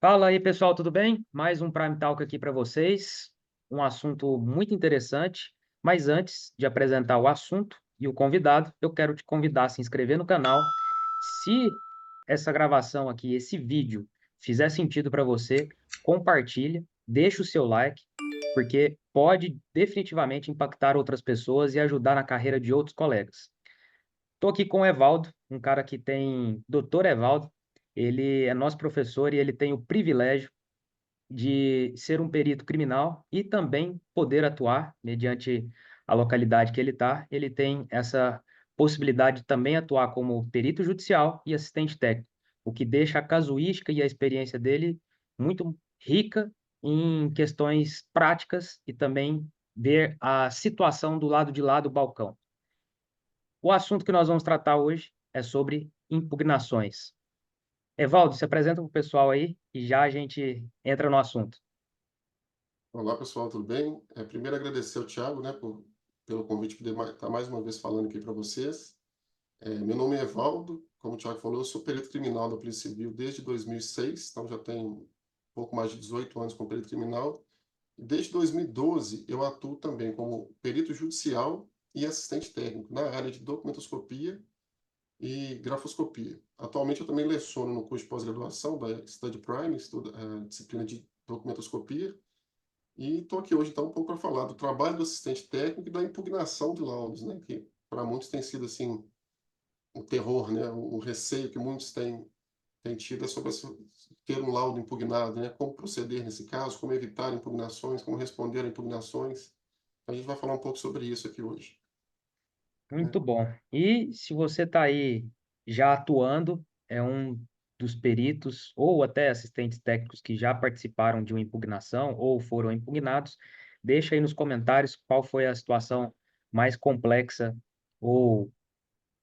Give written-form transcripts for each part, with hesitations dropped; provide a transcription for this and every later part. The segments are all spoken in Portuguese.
Fala aí, pessoal, tudo bem? Mais um Prime Talk aqui para vocês. Um assunto muito interessante, mas antes de apresentar o assunto e o convidado, eu quero te convidar a se inscrever no canal. Se essa gravação aqui, esse vídeo, fizer sentido para você, compartilha, deixa o seu like, porque pode definitivamente impactar outras pessoas e ajudar na carreira de outros colegas. Estou aqui com o Evaldo, um cara que tem, Dr. Evaldo, ele é nosso professor e ele tem o privilégio de ser um perito criminal e também poder atuar mediante a localidade que ele está. Ele tem essa possibilidade de também atuar como perito judicial e assistente técnico, o que deixa a casuística e a experiência dele muito rica em questões práticas e também ver a situação do lado de lá do balcão. O assunto que nós vamos tratar hoje é sobre impugnações. Evaldo, se apresenta para o pessoal aí e já a gente entra no assunto. Olá, pessoal, tudo bem? Primeiro agradecer ao Thiago, né, pelo convite, poder estar mais uma vez falando aqui para vocês. Meu nome é Evaldo, como o Thiago falou, eu sou perito criminal da Polícia Civil desde 2006, então já tenho um pouco mais de 18 anos como perito criminal. E desde 2012 eu atuo também como perito judicial e assistente técnico na área de documentoscopia e grafoscopia. Atualmente eu também leciono no curso de pós-graduação da Study Prime, estudo a disciplina de documentoscopia. E estou aqui hoje, então, um pouco para falar do trabalho do assistente técnico e da impugnação de laudos, né? Que para muitos tem sido, assim, o terror, né? O receio que muitos têm tido é sobre ter um laudo impugnado, né? Como proceder nesse caso, como evitar impugnações, como responder a impugnações. A gente vai falar um pouco sobre isso aqui hoje, né? Muito bom. E se você está aí já atuando, é um dos peritos ou até assistentes técnicos que já participaram de uma impugnação ou foram impugnados, deixa aí nos comentários qual foi a situação mais complexa ou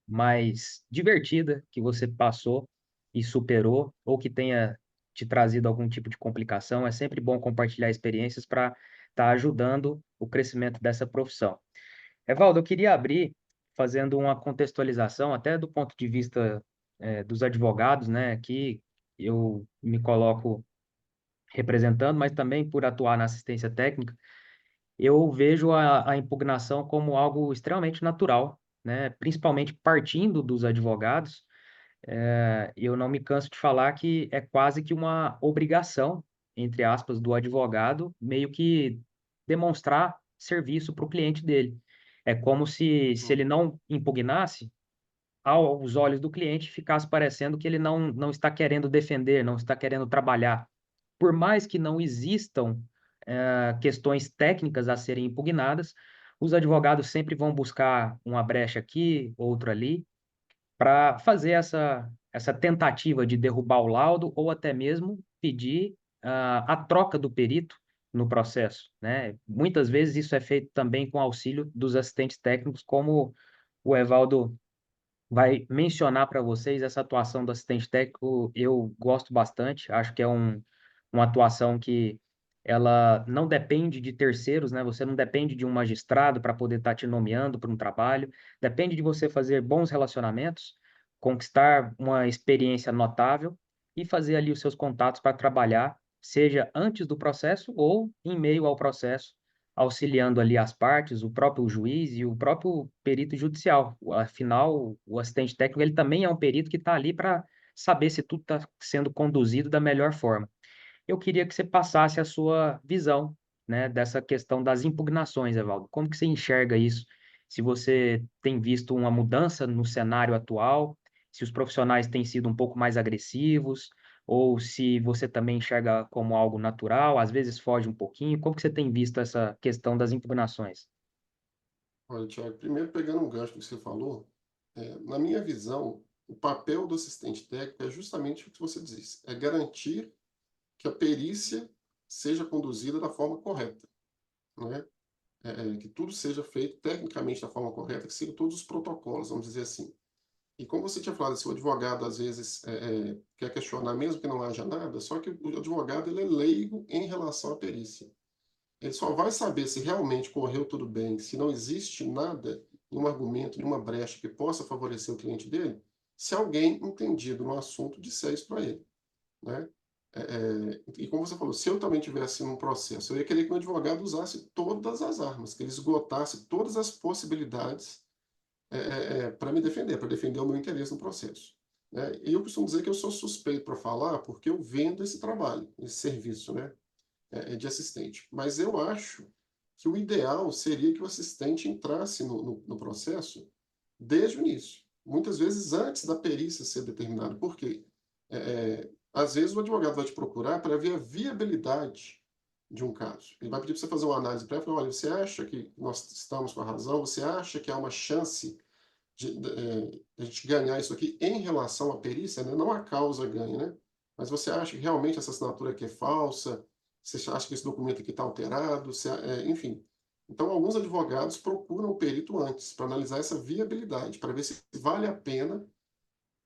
mais divertida que você passou e superou, ou que tenha te trazido algum tipo de complicação. É sempre bom compartilhar experiências para estar ajudando o crescimento dessa profissão. Evaldo, eu queria abrir fazendo uma contextualização, até do ponto de vista, dos advogados, né, que eu me coloco representando, mas também por atuar na assistência técnica, eu vejo a impugnação como algo extremamente natural, né, principalmente partindo dos advogados. Eu não me canso de falar que é quase que uma obrigação, entre aspas, do advogado, meio que demonstrar serviço para o cliente dele. É como se ele Uhum. não impugnasse, aos olhos do cliente, ficasse parecendo que ele não está querendo defender, não está querendo trabalhar. Por mais que não existam, questões técnicas a serem impugnadas, os advogados sempre vão buscar uma brecha aqui, outra ali, para fazer essa tentativa de derrubar o laudo ou até mesmo pedir a troca do perito no processo, né? Muitas vezes isso é feito também com auxílio dos assistentes técnicos, como o Evaldo vai mencionar para vocês. Essa atuação do assistente técnico eu gosto bastante, acho que é uma atuação que ela não depende de terceiros, né? Você não depende de um magistrado para poder estar te nomeando para um trabalho, depende de você fazer bons relacionamentos, conquistar uma experiência notável e fazer ali os seus contatos para trabalhar, seja antes do processo ou em meio ao processo, auxiliando ali as partes, o próprio juiz e o próprio perito judicial. Afinal, o assistente técnico ele também é um perito que está ali para saber se tudo está sendo conduzido da melhor forma. Eu queria que você passasse a sua visão, né, dessa questão das impugnações, Evaldo. Como que você enxerga isso? Se você tem visto uma mudança no cenário atual, se os profissionais têm sido um pouco mais agressivos, ou se você também enxerga como algo natural, às vezes foge um pouquinho. Como que você tem visto essa questão das impugnações? Olha, Thiago, primeiro pegando um gancho do que você falou, na minha visão, o papel do assistente técnico é justamente o que você disse, é garantir que a perícia seja conduzida da forma correta, né? Que tudo seja feito tecnicamente da forma correta, que sigam todos os protocolos, vamos dizer assim. E como você tinha falado, se o advogado às vezes quer questionar, mesmo que não haja nada, só que o advogado ele é leigo em relação à perícia. Ele só vai saber se realmente correu tudo bem, se não existe nada, nenhum argumento, nenhuma brecha que possa favorecer o cliente dele, se alguém entendido no assunto disser isso para ele, né? E como você falou, se eu também tivesse um processo, eu ia querer que o advogado usasse todas as armas, que ele esgotasse todas as possibilidades para me defender, para defender o meu interesse no processo. Né? E eu costumo dizer que eu sou suspeito para falar porque eu vendo esse trabalho, esse serviço, né, de assistente. Mas eu acho que o ideal seria que o assistente entrasse no processo desde o início. Muitas vezes antes da perícia ser determinada. Por quê? Às vezes o advogado vai te procurar para ver a viabilidade de um caso. Ele vai pedir para você fazer uma análise prévia, olha, você acha que nós estamos com a razão? Você acha que há uma chance de a gente ganhar isso aqui em relação à perícia, né? Não a causa ganha, né? Mas você acha que realmente essa assinatura aqui é falsa? Você acha que esse documento aqui está alterado? Enfim. Então, alguns advogados procuram o perito antes, para analisar essa viabilidade, para ver se vale a pena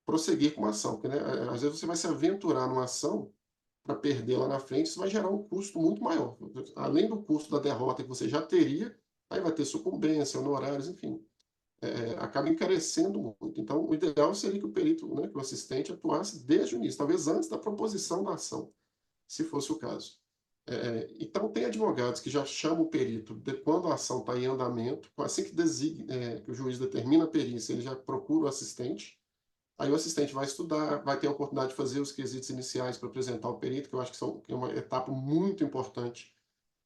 prosseguir com uma ação. Porque, né, às vezes você vai se aventurar numa ação para perder lá na frente, isso vai gerar um custo muito maior. Além do custo da derrota que você já teria, aí vai ter sucumbência, honorários, enfim. Acaba encarecendo muito. Então, o ideal seria que o perito, né, que o assistente atuasse desde o início, talvez antes da proposição da ação, se fosse o caso. Então, tem advogados que já chamam o perito quando a ação está em andamento, assim que, que o juiz determina a perícia, ele já procura o assistente, aí o assistente vai estudar, vai ter a oportunidade de fazer os quesitos iniciais para apresentar o perito, que eu acho que é uma etapa muito importante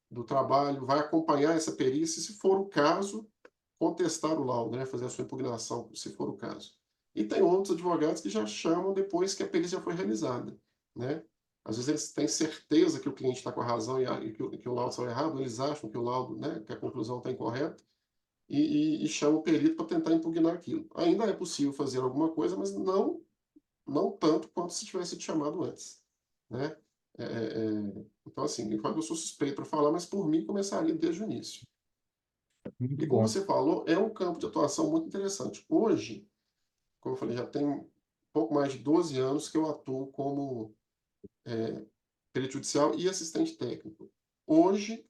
do trabalho, vai acompanhar essa perícia, e, se for o caso, contestar o laudo, né, fazer a sua impugnação, se for o caso. E tem outros advogados que já chamam depois que a perícia foi realizada, né? Às vezes eles têm certeza que o cliente está com a razão e que o laudo está errado, eles acham que o laudo, né, que a conclusão está incorreta, e chamam o perito para tentar impugnar aquilo. Ainda é possível fazer alguma coisa, mas não tanto quanto se tivesse sido chamado antes, né? Então, assim, eu sou suspeito para falar, mas por mim começaria desde o início. Muito E como bom. você falou, é um campo de atuação muito interessante. Hoje, como eu falei, já tem pouco mais de 12 anos que eu atuo como perito judicial e assistente técnico. Hoje,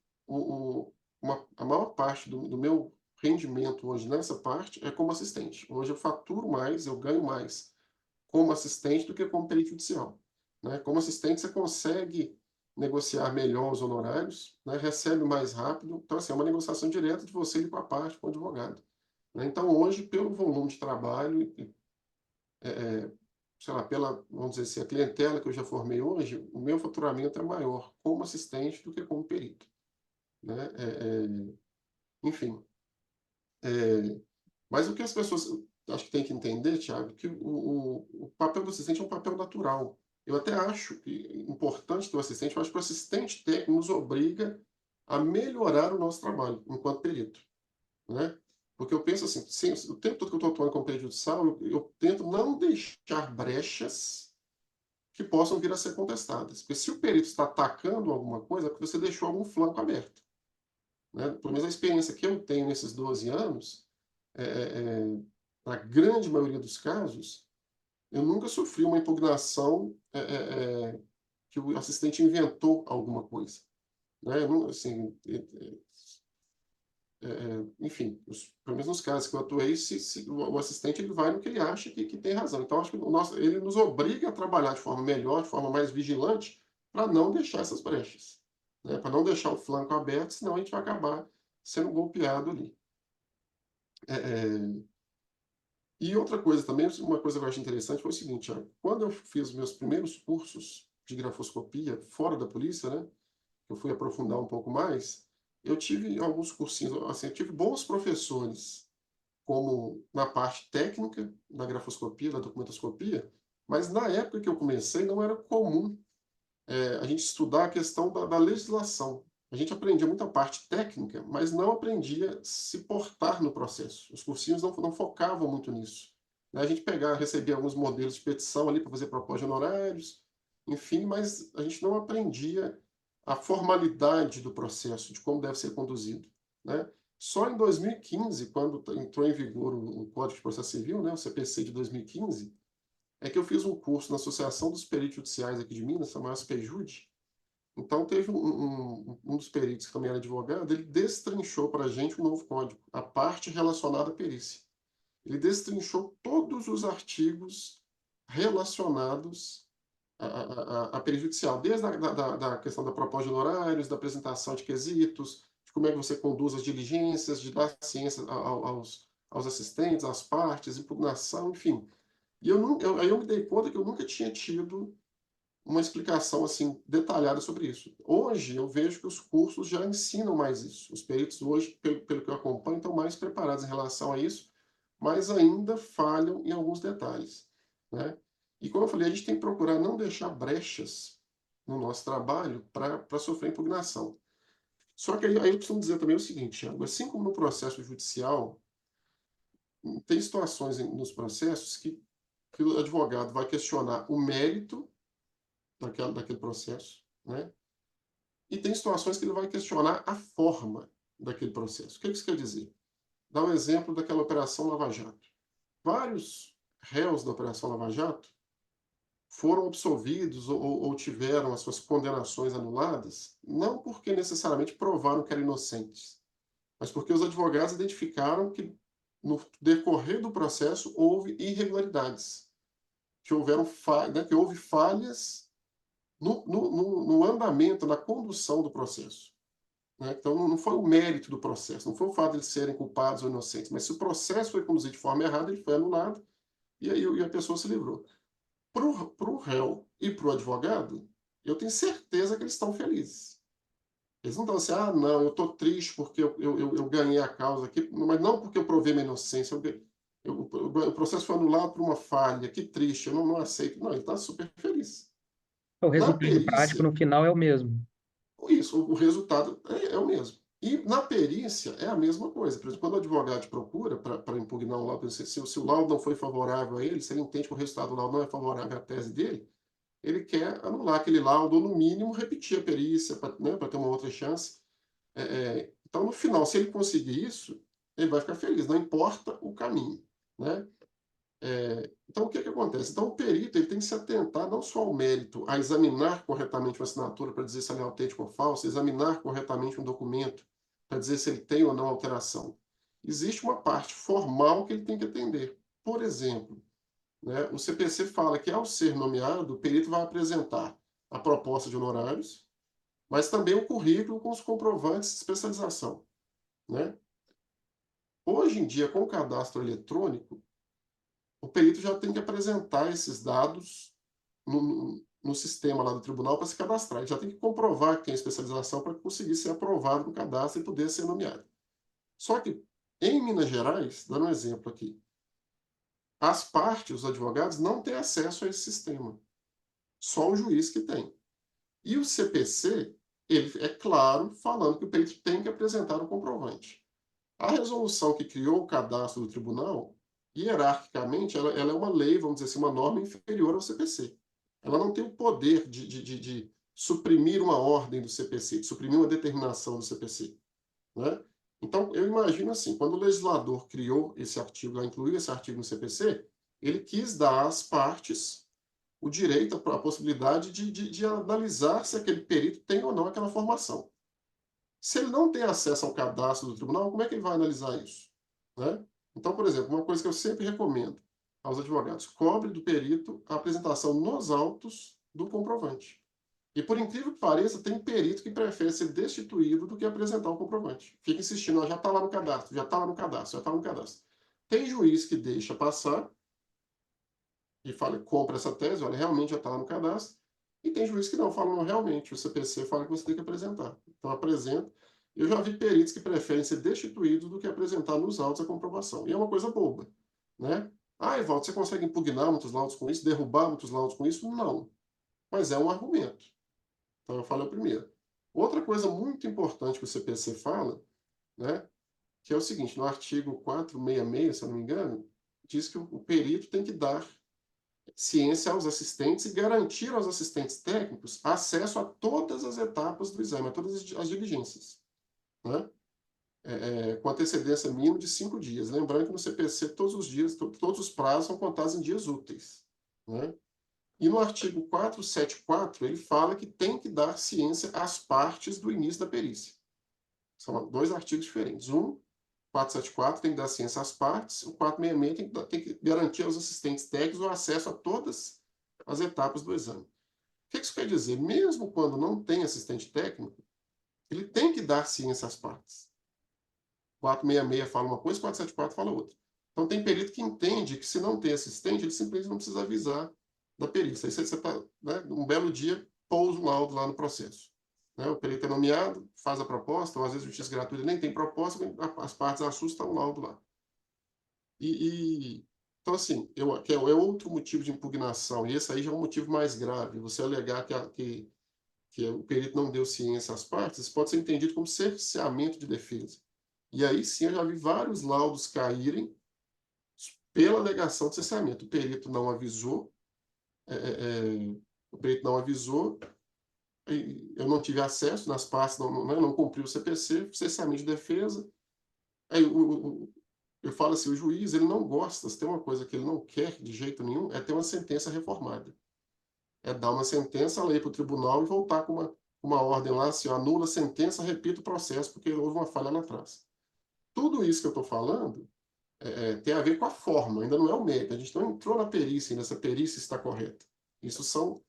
a maior parte do meu rendimento hoje nessa parte é como assistente. Hoje eu faturo mais, eu ganho mais como assistente do que como perito judicial. Né? Como assistente, você consegue negociar melhor os honorários, né? Recebe mais rápido. Então, assim, é uma negociação direta de você e com a parte, com o advogado. Né? Então, hoje, pelo volume de trabalho, sei lá, vamos dizer assim, a clientela que eu já formei hoje, o meu faturamento é maior como assistente do que como perito. Né? Enfim. Mas o que as pessoas acho que têm que entender, Thiago, que o papel do assistente é um papel natural. Eu até acho que é importante ter o assistente, eu acho que o assistente técnico nos obriga a melhorar o nosso trabalho enquanto perito. Né? Porque eu penso assim, sim, o tempo todo que eu estou atuando como perito judicial, eu tento não deixar brechas que possam vir a ser contestadas. Porque se o perito está atacando alguma coisa, é porque você deixou algum flanco aberto. Né? Pelo menos a experiência que eu tenho nesses 12 anos, na grande maioria dos casos, eu nunca sofri uma impugnação que o assistente inventou alguma coisa. Né? Assim, enfim, pelo menos nos casos que eu atuei, se o assistente ele vai no que ele acha que tem razão. Então, acho que ele nos obriga a trabalhar de forma melhor, de forma mais vigilante, para não deixar essas brechas. Né? Para não deixar o flanco aberto, senão a gente vai acabar sendo golpeado ali. E outra coisa também, uma coisa que eu acho interessante foi o seguinte, quando eu fiz meus primeiros cursos de grafoscopia fora da polícia, né, eu fui aprofundar um pouco mais, eu tive alguns cursinhos, assim, eu tive bons professores, como na parte técnica da grafoscopia, da documentoscopia, mas na época que eu comecei não era comum a gente estudar a questão da legislação. A gente aprendia muita parte técnica, mas não aprendia se portar no processo. Os cursinhos não focavam muito nisso. A gente recebia alguns modelos de petição ali para fazer proposta de honorários, enfim, mas a gente não aprendia a formalidade do processo, de como deve ser conduzido. Né? Só em 2015, quando entrou em vigor o Código de Processo Civil, né, o CPC de 2015, é que eu fiz um curso na Associação dos Peritos Judiciais aqui de Minas, chamada ASPEJUD. Então, teve um dos peritos, que também era advogado, ele destrinchou para a gente um novo código, a parte relacionada à perícia. Ele destrinchou todos os artigos relacionados a perjudicial, desde da questão da proposta de honorários, da apresentação de quesitos, de como é que você conduz as diligências, de dar ciência aos assistentes, às partes, impugnação, enfim. E aí eu me dei conta que eu nunca tinha tido uma explicação assim detalhada sobre isso. Hoje eu vejo que os cursos já ensinam mais isso. Os peritos hoje, pelo que eu acompanho, estão mais preparados em relação a isso, mas ainda falham em alguns detalhes, né? E como eu falei, a gente tem que procurar não deixar brechas no nosso trabalho para sofrer impugnação. Só que aí eu costumo dizer também o seguinte, Thiago, assim como no processo judicial, tem situações nos processos que o advogado vai questionar o mérito daquele processo, né? E tem situações que ele vai questionar a forma daquele processo. O que isso quer dizer? Dá um exemplo daquela Operação Lava Jato. Vários réus da Operação Lava Jato foram absolvidos ou tiveram as suas condenações anuladas, não porque necessariamente provaram que eram inocentes, mas porque os advogados identificaram que no decorrer do processo houve irregularidades, que que houve falhas no andamento, na condução do processo. Né? Então, não foi o mérito do processo, não foi o fato de eles serem culpados ou inocentes, mas se o processo foi conduzido de forma errada, ele foi anulado e aí a pessoa se livrou. Para o réu e para o advogado, eu tenho certeza que eles estão felizes. Eles não estão assim, ah, não, eu estou triste porque eu ganhei a causa aqui, mas não porque eu provei minha inocência. O processo foi anulado por uma falha, que triste, eu não aceito. Não, ele está super feliz. O Na resultado prático perícia, no final é o mesmo. isso, o resultado é o mesmo. E na perícia é a mesma coisa. Por exemplo, quando o advogado te procura para impugnar um laudo, se o laudo não foi favorável a ele, se ele entende que o resultado do laudo não é favorável à tese dele, ele quer anular aquele laudo, ou no mínimo repetir a perícia para, né, ter uma outra chance. Então, no final, se ele conseguir isso, ele vai ficar feliz, não importa o caminho. Né? Então, o que acontece? Então, o perito ele tem que se atentar não só ao mérito, a examinar corretamente uma assinatura para dizer se ela é autêntica ou falsa, examinar corretamente um documento para dizer se ele tem ou não alteração. Existe uma parte formal que ele tem que atender. Por exemplo, né, o CPC fala que, ao ser nomeado, o perito vai apresentar a proposta de honorários, mas também o currículo com os comprovantes de especialização. Né? Hoje em dia, com o cadastro eletrônico, o perito já tem que apresentar esses dados no sistema lá do tribunal para se cadastrar. Ele já tem que comprovar que tem especialização para conseguir ser aprovado no cadastro e poder ser nomeado. Só que, em Minas Gerais, dando um exemplo aqui, as partes, os advogados, não têm acesso a esse sistema. Só o juiz que tem. E o CPC, ele é claro, falando que o perito tem que apresentar o comprovante. A resolução que criou o cadastro do tribunal, hierarquicamente, ela é uma lei, vamos dizer assim, uma norma inferior ao CPC. Ela não tem o poder de suprimir uma ordem do CPC, de suprimir uma determinação do CPC. Né? Então, eu imagino assim, quando o legislador criou esse artigo, incluiu esse artigo no CPC, ele quis dar às partes o direito, a possibilidade de analisar se aquele perito tem ou não aquela formação. Se ele não tem acesso ao cadastro do tribunal, como é que ele vai analisar isso? Né? Então, por exemplo, uma coisa que eu sempre recomendo aos advogados, cobre do perito a apresentação nos autos do comprovante. E por incrível que pareça, tem perito que prefere ser destituído do que apresentar o comprovante. Fica insistindo, já está lá no cadastro, já está lá no cadastro, já está no cadastro. Tem juiz que deixa passar e fala, compra essa tese, olha, realmente já está lá no cadastro. E tem juiz que não, fala, não, realmente, o CPC fala que você tem que apresentar. Então apresenta. Eu já vi peritos que preferem ser destituídos do que apresentar nos autos a comprovação. E é uma coisa boba. Né? Ah, Evaldo, você consegue impugnar muitos laudos com isso, derrubar muitos laudos com isso? Não. Mas é um argumento. Então eu falo a primeira. Outra coisa muito importante que o CPC fala, né, que é o seguinte, no artigo 466, se eu não me engano, diz que o perito tem que dar ciência aos assistentes e garantir aos assistentes técnicos acesso a todas as etapas do exame, a todas as diligências. Né? Com antecedência mínima de 5 dias. Lembrando que no CPC todos os dias, todos os prazos são contados em dias úteis. Né? E no artigo 474, ele fala que tem que dar ciência às partes do início da perícia. São 2 artigos diferentes. 474 tem que dar ciência às partes, o 466 tem que garantir aos assistentes técnicos o acesso a todas as etapas do exame. que isso quer dizer? Mesmo quando não tem assistente técnico, ele tem que dar ciência às partes. 466 fala uma coisa, 474 fala outra. Então, tem perito que entende que se não tem assistente, ele simplesmente não precisa avisar da perícia. Aí você está, né, um belo dia, pousa um laudo lá no processo. Né? O perito é nomeado, faz a proposta, ou às vezes justiça gratuita nem tem proposta, as partes assustam o laudo lá. Então, assim, que é outro motivo de impugnação, e esse aí já é um motivo mais grave. Você alegar que o perito não deu ciência às partes, isso pode ser entendido como cerceamento de defesa. E aí sim eu já vi vários laudos caírem pela alegação de cerceamento. O perito não avisou, é, é, o perito não avisou, eu não tive acesso nas partes, não cumpriu o CPC, cerceamento de defesa. Aí eu falo assim, o juiz ele não gosta, se tem uma coisa que ele não quer de jeito nenhum, é ter uma sentença reformada. É dar uma sentença, ela ir para o tribunal e voltar com uma ordem lá, assim, anula a sentença, repita o processo, porque houve uma falha lá atrás. Tudo isso que eu estou falando tem a ver com a forma, ainda não é o mérito. A gente não entrou na perícia ainda, essa perícia está correta. Isso são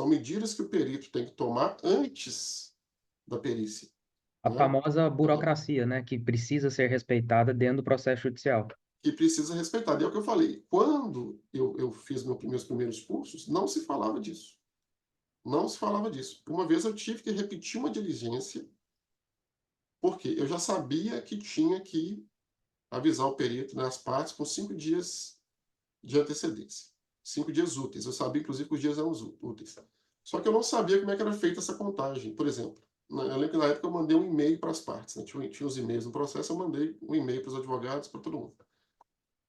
medidas que o perito tem que tomar antes da perícia. A Né? famosa burocracia, né, que precisa ser respeitada dentro do processo judicial. Que precisa respeitar. E é o que eu falei. Quando eu fiz meus primeiros cursos, não se falava disso. Não se falava disso. Uma vez eu tive que repetir uma diligência, porque eu já sabia que tinha que avisar o perito nas partes com 5 dias de antecedência. 5 dias úteis. Eu sabia, inclusive, que os dias eram úteis. Só que eu não sabia como é que era feita essa contagem. Por exemplo, eu lembro que na época eu mandei um e-mail para as partes. Né? Tinha os e-mails no processo, eu mandei um e-mail para os advogados, para todo mundo.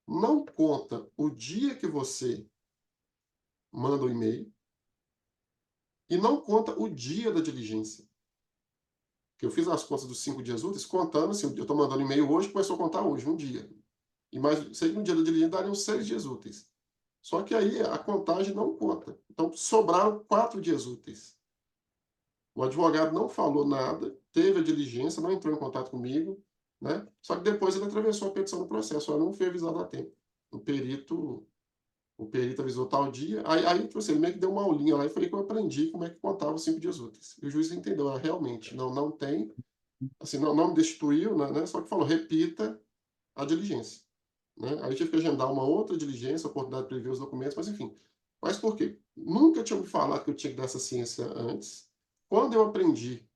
Não conta o dia que você manda o e-mail e não conta o dia da diligência. Que eu fiz as contas dos 5 dias úteis, contando assim, eu estou mandando e-mail hoje, começou a contar hoje, um dia. E mais, sei que no dia da diligência dariam 6 dias úteis. Só que aí a contagem não conta. Então, sobraram 4 dias úteis. O advogado não falou nada, teve a diligência, não entrou em contato comigo, né? Só que depois ele atravessou a petição do processo, ela não foi avisado a tempo. O perito avisou tal dia, aí tipo assim, ele meio que deu uma aulinha lá e foi aí que eu aprendi como é que contava os 5 dias úteis. E o juiz entendeu, realmente, não tem, assim, não me destituiu, né? Só que falou, repita a diligência. Né? Aí eu tive que agendar uma outra diligência, oportunidade de prever os documentos, mas enfim. Mas por quê? Nunca tinha me falado que eu tinha que dar essa ciência antes. Quando eu aprendi,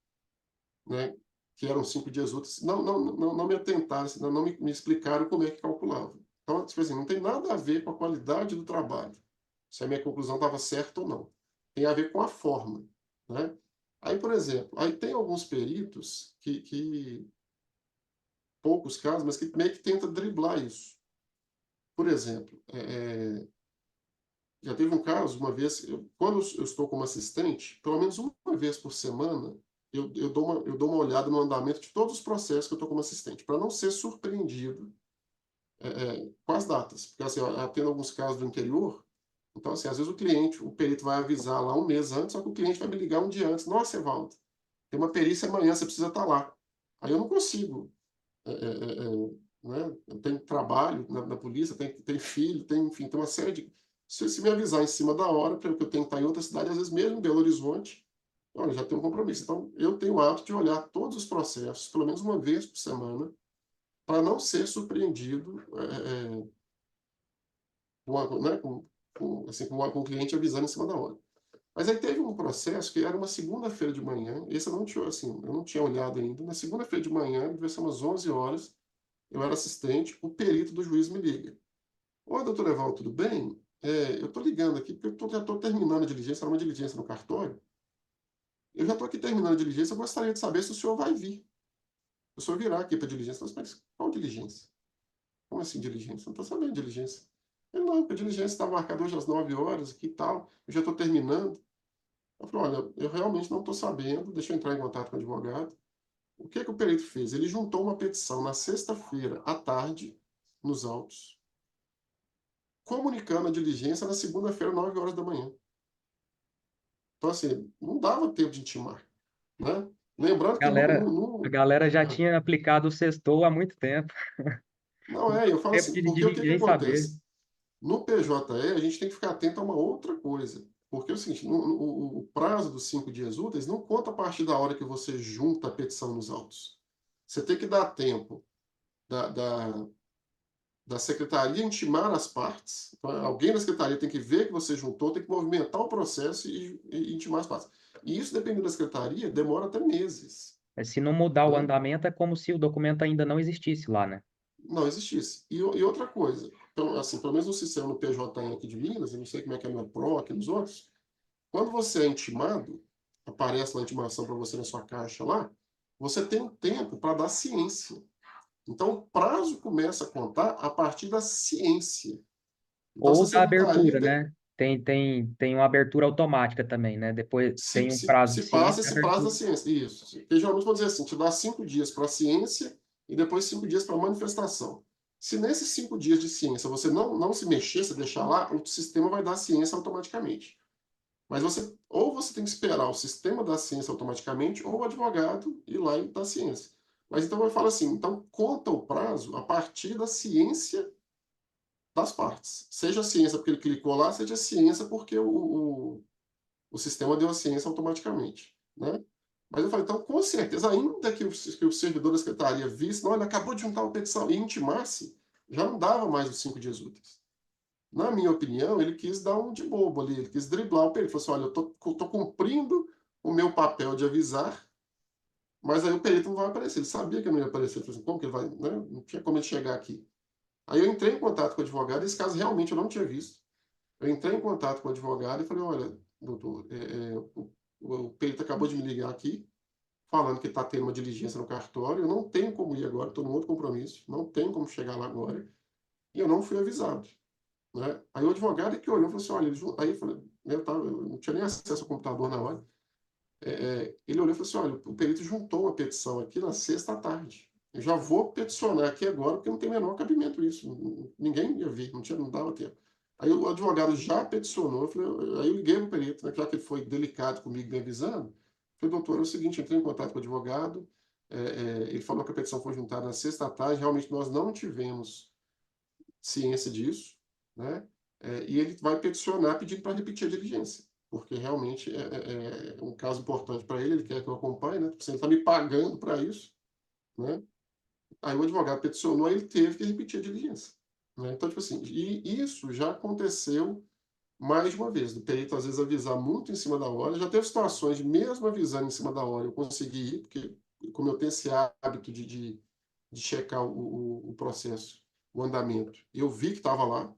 né, que eram 5 dias úteis, não me atentaram, não me explicaram como é que calculava. Então, tipo assim, não tem nada a ver com a qualidade do trabalho, se a minha conclusão estava certa ou não. Tem a ver com a forma. Né? Aí, por exemplo, aí tem alguns peritos poucos casos, mas que meio que tenta driblar isso. Por exemplo, já teve um caso, uma vez, quando eu estou como assistente, pelo menos uma vez por semana, eu dou uma olhada no andamento de todos os processos que eu estou como assistente, para não ser surpreendido com as datas. Porque, assim, tendo alguns casos do interior, então, assim, às vezes o perito vai avisar lá um mês antes, só que o cliente vai me ligar um dia antes. Nossa, Evaldo, tem uma perícia amanhã, você precisa estar lá. Aí eu não consigo. Né? Eu tenho trabalho na polícia, tem filho, enfim, tem uma série de... Se me avisar em cima da hora, porque eu tenho que estar em outra cidade, às vezes mesmo em Belo Horizonte, olha, já tenho um compromisso. Então, eu tenho o hábito de olhar todos os processos, pelo menos uma vez por semana, para não ser surpreendido né, com o cliente avisando em cima da hora. Mas aí teve um processo que era uma segunda-feira de manhã, esse eu não tinha olhado ainda, na segunda-feira de manhã, devia ser umas 11 horas, eu era assistente, o perito do juiz me liga. Oi, doutor Evaldo, tudo bem? Eu estou ligando aqui porque já estou terminando a diligência, era uma diligência no cartório. Eu já estou aqui terminando a diligência, eu gostaria de saber se o senhor vai vir. O senhor virá aqui para a diligência. Mas qual diligência? Como assim diligência? Não estou sabendo de diligência. Ele, não, porque a diligência está marcada hoje às 9 horas, que tal, eu já estou terminando. Eu falei, olha, eu realmente não estou sabendo, deixa eu entrar em contato com o advogado. O que o perito fez? Ele juntou uma petição na sexta-feira à tarde, nos autos, comunicando a diligência na segunda-feira, 9 horas da manhã. Então, assim, não dava tempo de intimar, né? Lembrando que A galera já ah, tinha aplicado o sextou há muito tempo. não eu falo Tempo assim, de porque o que ninguém saber. acontece? No PJE, a gente tem que ficar atento a uma outra coisa. Porque é o seguinte, o prazo dos 5 dias úteis não conta a partir da hora que você junta a petição nos autos. Você tem que dar tempo da, da, da secretaria intimar as partes. Então, alguém da secretaria tem que ver que você juntou, tem que movimentar o processo e intimar as partes. E isso, dependendo da secretaria, demora até meses, Mas se não mudar o né? andamento, é como se o documento ainda não existisse lá, né? Não existisse. E outra coisa, então, assim, pelo menos no sistema no PJM aqui de Minas, eu não sei como é que é no PRO, aqui nos outros, quando você é intimado, aparece lá a intimação para você na sua caixa lá, você tem um tempo para dar ciência. Então, o prazo começa a contar a partir da ciência. Então, se a Ou da secretaria abertura, né? Tem uma abertura automática também, né? Depois se, tem um se, prazo de se ciência passa e esse prazo da abertura. ciência. Isso. Porque geralmente vou dizer assim, te dá 5 dias para a ciência e depois 5 dias para a manifestação. Se nesses 5 dias de ciência você não se mexer, se deixar lá, o sistema vai dar ciência automaticamente. Mas ou você tem que esperar o sistema dar ciência automaticamente, ou o advogado ir lá e dar ciência. Mas então vai falar assim, então conta o prazo a partir da ciência das partes. Seja a ciência porque ele clicou lá, seja a ciência porque o sistema deu a ciência automaticamente, né? Mas eu falei, então, com certeza, ainda que o servidor da secretaria visse, não, ele acabou de juntar uma petição e intimasse, já não dava mais os 5 dias úteis. Na minha opinião, ele quis dar um de bobo ali, ele quis driblar o perito. Ele falou assim, olha, eu tô cumprindo o meu papel de avisar, mas aí o perito não vai aparecer. Ele sabia que eu não ia aparecer. Ele falou assim, como que ele vai, né? Não tinha como ele chegar aqui. Aí eu entrei em contato com o advogado, esse caso realmente eu não tinha visto. Eu entrei em contato com o advogado e falei, olha, doutor, o perito acabou de me ligar aqui, falando que está tendo uma diligência no cartório, eu não tenho como ir agora, estou num outro compromisso, não tenho como chegar lá agora, e eu não fui avisado. Né? Aí o advogado que olhou e falou assim, olha, aí eu falei, eu não tinha nem acesso ao computador na hora, ele olhou e falou assim, olha, o perito juntou uma petição aqui na sexta à tarde. Eu já vou peticionar aqui agora, porque não tem menor cabimento isso. Ninguém ia ver, não dava tempo. Aí o advogado já peticionou, aí eu liguei para o perito, né, já que ele foi delicado comigo me avisando. Falei, doutor, é o seguinte, entrei em contato com o advogado, ele falou que a petição foi juntada na sexta à tarde, realmente nós não tivemos ciência disso, né? E ele vai peticionar pedindo para repetir a diligência, porque realmente é um caso importante para ele quer que eu acompanhe, né? Porque ele está me pagando para isso, né? Aí o advogado peticionou, ele teve que repetir a diligência, né? Então, tipo assim, e isso já aconteceu mais de uma vez, do perito às vezes avisar muito em cima da hora, já teve situações de mesmo avisando em cima da hora, eu consegui ir, porque como eu tenho esse hábito de checar o processo, o andamento, eu vi que estava lá,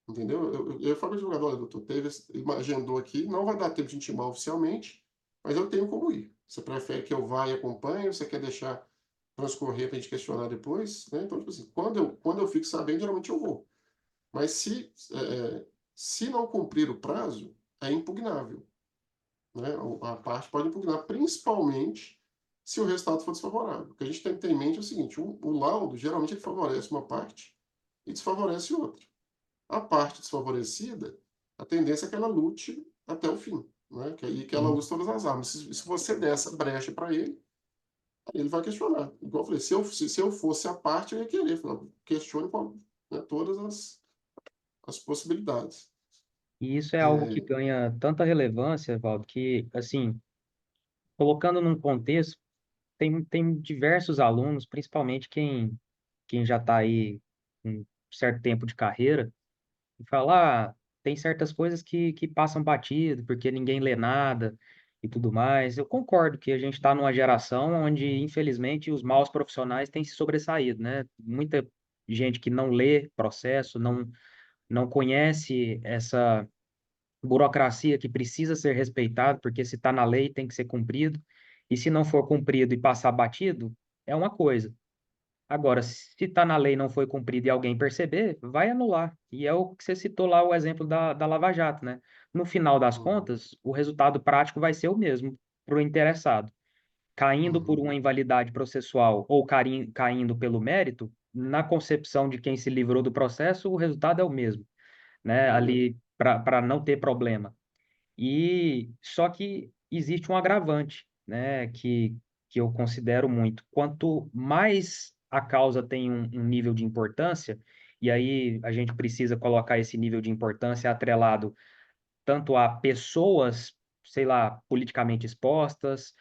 entendeu? Eu falo para o advogado, olha, doutor, ele agendou aqui, não vai dar tempo de intimar oficialmente, mas eu tenho como ir. Você prefere que eu vá e acompanhe, ou você quer deixar transcorrer para a gente questionar depois? Né? Então, tipo assim, quando eu fico sabendo, geralmente eu vou. Mas se não cumprir o prazo, é impugnável. Né? A parte pode impugnar, principalmente se o resultado for desfavorável. O que a gente tem que ter em mente é o seguinte, o laudo, geralmente, ele favorece uma parte e desfavorece outra. A parte desfavorecida, a tendência é que ela lute até o fim, né? E que ela Sim. use todas as armas. Se você der essa brecha para ele vai questionar. Igual eu falei, se eu fosse a parte, eu ia querer. Falar, questione né, todas as possibilidades. E isso é algo que É, ganha tanta relevância, Valdo, que, assim, colocando num contexto, tem diversos alunos, principalmente quem já está aí com um certo tempo de carreira, e fala, tem certas coisas que passam batido, porque ninguém lê nada e tudo mais. Eu concordo que a gente está numa geração onde, infelizmente, os maus profissionais têm se sobressaído, né? Muita gente que não lê processo, não conhece essa burocracia que precisa ser respeitada, porque se está na lei tem que ser cumprido, e se não for cumprido e passar batido, é uma coisa. Agora, se está na lei e não foi cumprido e alguém perceber, vai anular. E é o que você citou lá, o exemplo da Lava Jato, né? No final das uhum, contas, o resultado prático vai ser o mesmo para o interessado. Caindo por uhum, uma invalidade processual ou caindo pelo mérito, na concepção de quem se livrou do processo, o resultado é o mesmo, né? uhum, Ali para não ter problema. E só que existe um agravante, né, que eu considero muito. Quanto mais a causa tem um nível de importância, e aí a gente precisa colocar esse nível de importância atrelado tanto a pessoas, sei lá, politicamente expostas,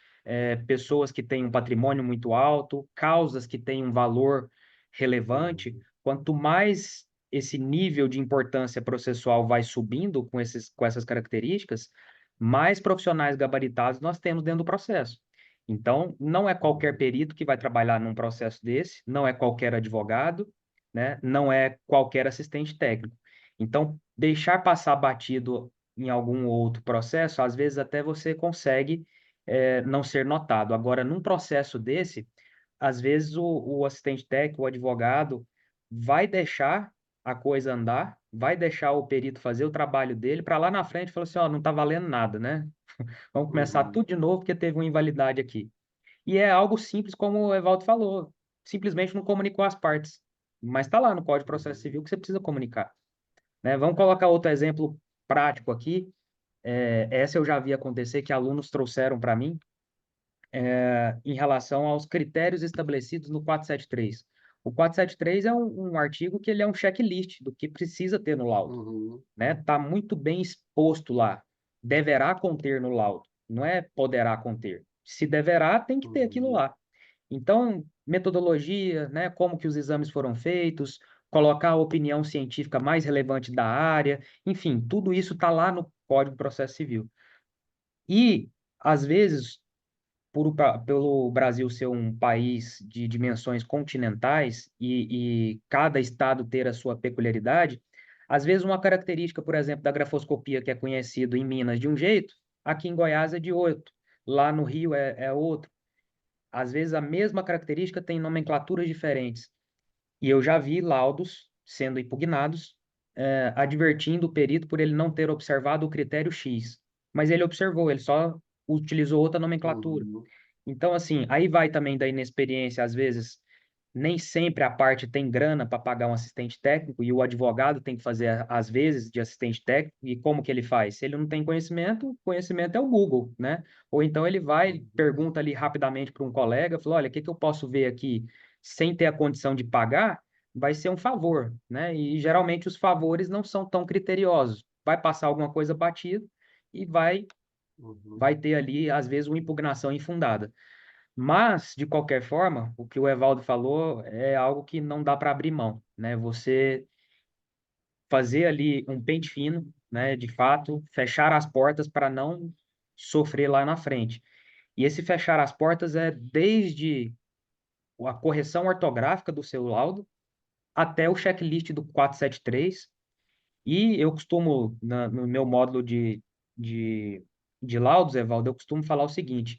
pessoas que têm um patrimônio muito alto, causas que têm um valor relevante. Uhum. Quanto mais esse nível de importância processual vai subindo com essas características, mais profissionais gabaritados nós temos dentro do processo. Então, não é qualquer Uhum. perito que vai trabalhar num processo desse, não é qualquer advogado, né? Não é qualquer assistente técnico. Então, deixar passar batido em algum outro processo, às vezes até você consegue não ser notado. Agora, num processo desse, às vezes o assistente técnico, o advogado, vai deixar a coisa andar, vai deixar o perito fazer o trabalho dele, para lá na frente falar assim, ó, não está valendo nada, né? Vamos começar Uhum. tudo de novo porque teve uma invalidade aqui. E é algo simples, como o Evaldo falou, simplesmente não comunicou as partes. Mas está lá no Código de Processo Uhum. Civil que você precisa comunicar, né? Vamos colocar outro exemplo prático aqui. Essa eu já vi acontecer, que alunos trouxeram para mim, em relação aos critérios estabelecidos no 473. O 473 é um artigo que ele é um checklist do que precisa ter no laudo, Uhum. né? Está muito bem exposto lá. Deverá conter no laudo, não é poderá conter. Se deverá, tem que ter aquilo Uhum. lá. Então, metodologia, né, como que os exames foram feitos, colocar a opinião científica mais relevante da área, enfim, tudo isso está lá no Código de Processo Civil. E, às vezes, pelo Brasil ser um país de dimensões continentais e cada estado ter a sua peculiaridade, às vezes uma característica, por exemplo, da grafoscopia que é conhecido em Minas de um jeito, aqui em Goiás é de outro, lá no Rio é outro. Às vezes a mesma característica tem nomenclaturas diferentes. E eu já vi laudos sendo impugnados, advertindo o perito por ele não ter observado o critério X. Mas ele observou, ele só utilizou outra nomenclatura. Uhum. Então, assim, aí vai também da inexperiência, às vezes, nem sempre a parte tem grana para pagar um assistente técnico e o advogado tem que fazer, às vezes, de assistente técnico. E como que ele faz? Se ele não tem conhecimento, o conhecimento é o Google, né? Ou então ele vai, Uhum. pergunta ali rapidamente para um colega, fala, olha, o que que eu posso ver aqui sem ter a condição de pagar? Vai ser um favor, né? E geralmente os favores não são tão criteriosos. Vai passar alguma coisa batido e Uhum. vai ter ali, às vezes, uma impugnação infundada. Mas, de qualquer forma, o que o Evaldo falou é algo que não dá para abrir mão, né? Você fazer ali um pente fino, né? De fato, fechar as portas para não sofrer lá na frente. E esse fechar as portas é desde a correção ortográfica do seu laudo até o checklist do 473. E eu costumo, no meu módulo de, de laudos, Evaldo, eu costumo falar o seguinte: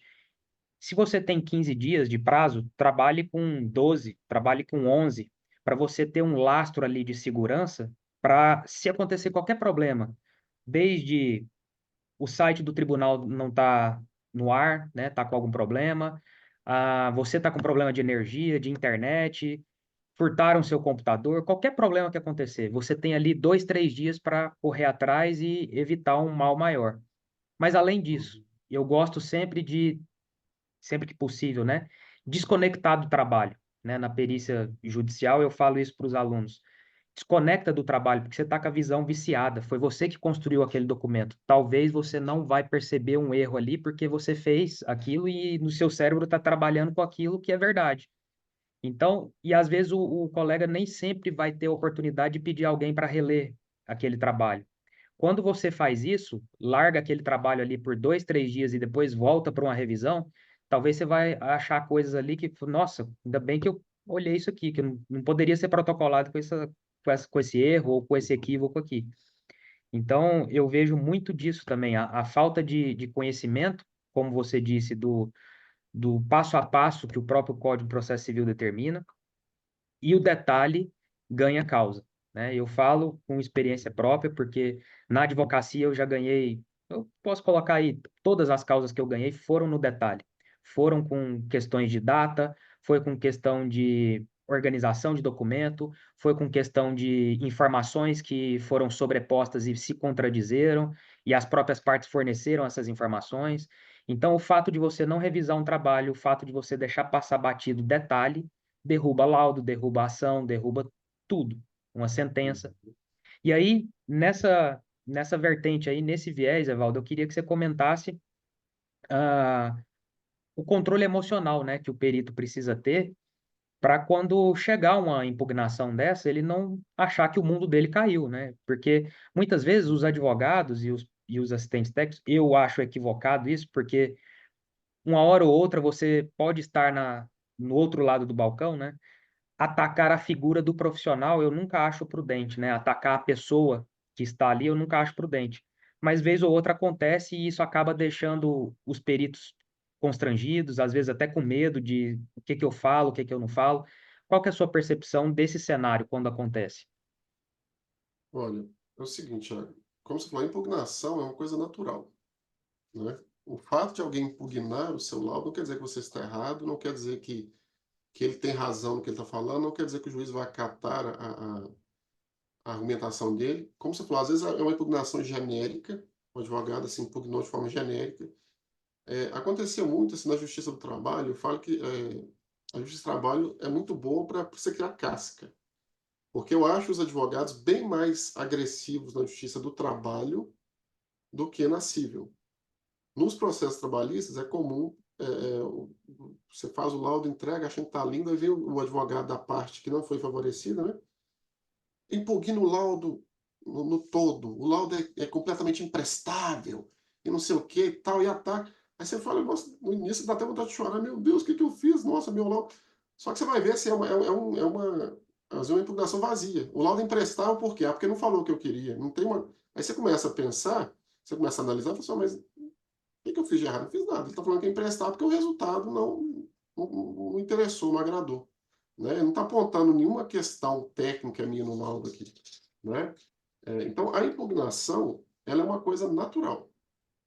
se você tem 15 dias de prazo, trabalhe com 12, trabalhe com 11, para você ter um lastro ali de segurança para, se acontecer qualquer problema, desde o site do tribunal não está no ar, né, está com algum problema, você está com problema de energia, de internet, furtaram seu computador, qualquer problema que acontecer, você tem ali 2, 3 dias para correr atrás e evitar um mal maior. Mas além disso, Uhum. eu gosto sempre que possível, né? Desconectar do trabalho, né? Na perícia judicial, eu falo isso para os alunos. Desconecta do trabalho, porque você está com a visão viciada. Foi você que construiu aquele documento. Talvez você não vai perceber um erro ali, porque você fez aquilo e no seu cérebro está trabalhando com aquilo que é verdade. Então, e às vezes o colega nem sempre vai ter a oportunidade de pedir alguém para reler aquele trabalho. Quando você faz isso, larga aquele trabalho ali por 2, 3 dias e depois volta para uma revisão, talvez você vai achar coisas ali que, nossa, ainda bem que eu olhei isso aqui, que não poderia ser protocolado com esse erro ou com esse Uhum. equívoco aqui. Então, eu vejo muito disso também, a falta de conhecimento, como você disse, do passo a passo que o próprio Código de Processo Civil determina, e o detalhe ganha causa, né? Eu falo com experiência própria, porque na advocacia eu já ganhei, eu posso colocar aí, todas as causas que eu ganhei foram no detalhe. Foram com questões de data, foi com questão de organização de documento, foi com questão de informações que foram sobrepostas e se contradizeram, e as próprias partes forneceram essas informações. Então, o fato de você não revisar um trabalho, o fato de você deixar passar batido detalhe, derruba laudo, derruba ação, derruba tudo, uma sentença. Uhum. E aí, nessa vertente aí, nesse viés, Evaldo, eu queria que você comentasse ah, o controle emocional, né, que o perito precisa ter para quando chegar uma impugnação dessa, ele não achar que o mundo dele caiu, né? Porque muitas vezes os advogados e os assistentes técnicos, eu acho equivocado isso, porque uma hora ou outra você pode estar no outro lado do balcão, né? Atacar a figura do profissional, eu nunca acho prudente, né? Atacar a pessoa que está ali, eu nunca acho prudente. Mas vez ou outra acontece e isso acaba deixando os peritos constrangidos, às vezes até com medo de o que que eu falo, o que que eu não falo. Qual que é a sua percepção desse cenário quando acontece? Olha, é o seguinte, Thiago, como você falou, a impugnação é uma coisa natural, né? O fato de alguém impugnar o seu laudo não quer dizer que você está errado, não quer dizer que ele tem razão no que ele está falando, não quer dizer que o juiz vai acatar a argumentação dele. Como você falou, às vezes é uma impugnação genérica, o advogado assim, impugnou de forma genérica. Acontecia muito assim, na Justiça do Trabalho, eu falo que a Justiça do Trabalho é muito boa para você criar casca, porque eu acho os advogados bem mais agressivos na Justiça do Trabalho do que na civil. Nos processos trabalhistas é comum, você faz o laudo, entrega, achando que está lindo, aí vem o advogado da parte que não foi favorecida, né? Impugna o laudo no todo. O laudo é completamente imprestável e não sei o que e tal, e ataca. Aí você fala, nossa, no início dá até vontade de chorar, meu Deus, o que que eu fiz? Nossa, meu laudo. Só que você vai ver assim, às vezes uma impugnação vazia. O laudo é imprestável por quê? Ah, porque não falou o que eu queria. Não tem uma... Aí você começa a pensar, você começa a analisar, e fala assim, mas o que que eu fiz de errado? Não fiz nada. Ele está falando que é emprestável porque o resultado não interessou, não agradou. Né? Não está apontando nenhuma questão técnica minha no laudo aqui. Né? Então, a impugnação ela é uma coisa natural.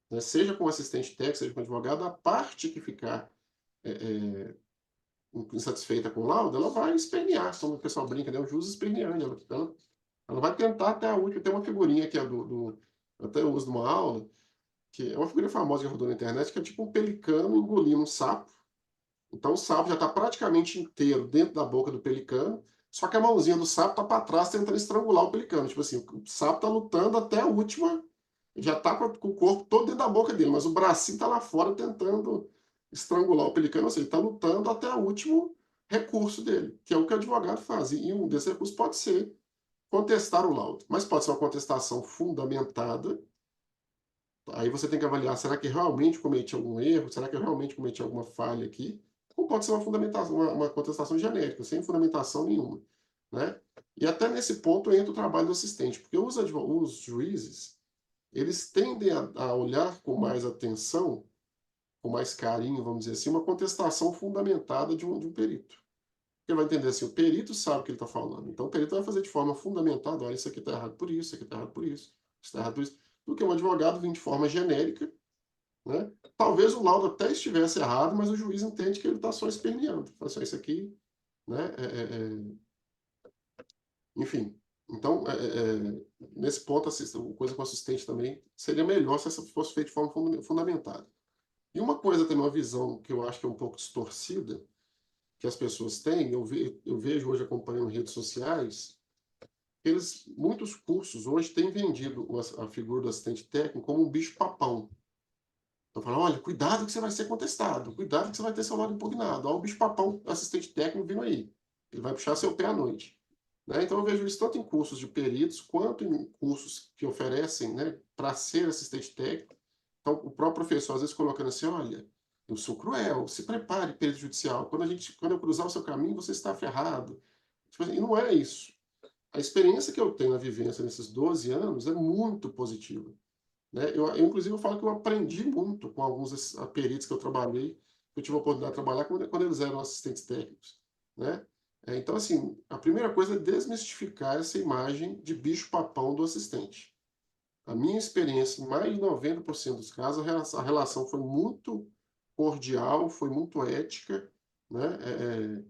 Né? Seja com assistente técnico, seja com advogado, a parte que ficar é, é, insatisfeita com o laudo, ela vai espernear, como o pessoal brinca, né? O juiz esperneando. Ela vai tentar até a última. Tem uma figurinha que é até eu uso numa aula, que é uma figurinha famosa que rodou na internet, que é tipo um pelicano engolindo um sapo. Então o sapo já está praticamente inteiro dentro da boca do pelicano, só que a mãozinha do sapo está para trás tentando estrangular o pelicano. Tipo assim, o sapo está lutando até a última, já está com o corpo todo dentro da boca dele, mas o bracinho está lá fora tentando estrangular o pelicano, ou seja, ele está lutando até o último recurso dele, que é o que o advogado faz. E um desses recursos pode ser contestar o laudo, mas pode ser uma contestação fundamentada. Aí você tem que avaliar, será que realmente cometi algum erro? Será que eu realmente cometi alguma falha aqui? Ou pode ser uma fundamentação, uma contestação genérica, sem fundamentação nenhuma, né? E até nesse ponto entra o trabalho do assistente, porque os juízes, eles tendem a olhar com mais atenção, com mais carinho, vamos dizer assim, uma contestação fundamentada de um perito. Porque vai entender assim, o perito sabe o que ele está falando. Então o perito vai fazer de forma fundamentada, olha, isso aqui está errado por isso, isso aqui está errado por isso, isso está errado por isso. Do que um advogado vir de forma genérica, né? Talvez o laudo até estivesse errado, mas o juiz entende que ele está só esperneando. Fala assim, isso aqui, né? Enfim. Então, nesse ponto, a coisa com o assistente também seria melhor se essa fosse feita de forma fundamentada. E uma coisa também, uma visão que eu acho que é um pouco distorcida, que as pessoas têm, eu vejo hoje acompanhando redes sociais, muitos cursos hoje têm vendido a figura do assistente técnico como um bicho-papão. Então, fala, olha, cuidado que você vai ser contestado, cuidado que você vai ter seu laudo impugnado. Olha o bicho-papão, assistente técnico vindo aí. Ele vai puxar seu pé à noite. Né? Então, eu vejo isso tanto em cursos de peritos, quanto em cursos que oferecem, né, para ser assistente técnico. Então, o próprio professor, às vezes, colocando assim, olha, eu sou cruel, se prepare, perito judicial. Quando eu cruzar o seu caminho, você está ferrado. Tipo assim, e não é isso. A experiência que eu tenho na vivência nesses 12 anos é muito positiva. Né? Inclusive, eu falo que eu aprendi muito com alguns peritos que eu trabalhei, que eu tive a oportunidade de trabalhar quando eles eram assistentes técnicos. Né? Então, assim, a primeira coisa é desmistificar essa imagem de bicho-papão do assistente. A minha experiência, em mais de 90% dos casos, a relação foi muito cordial, foi muito ética. Né?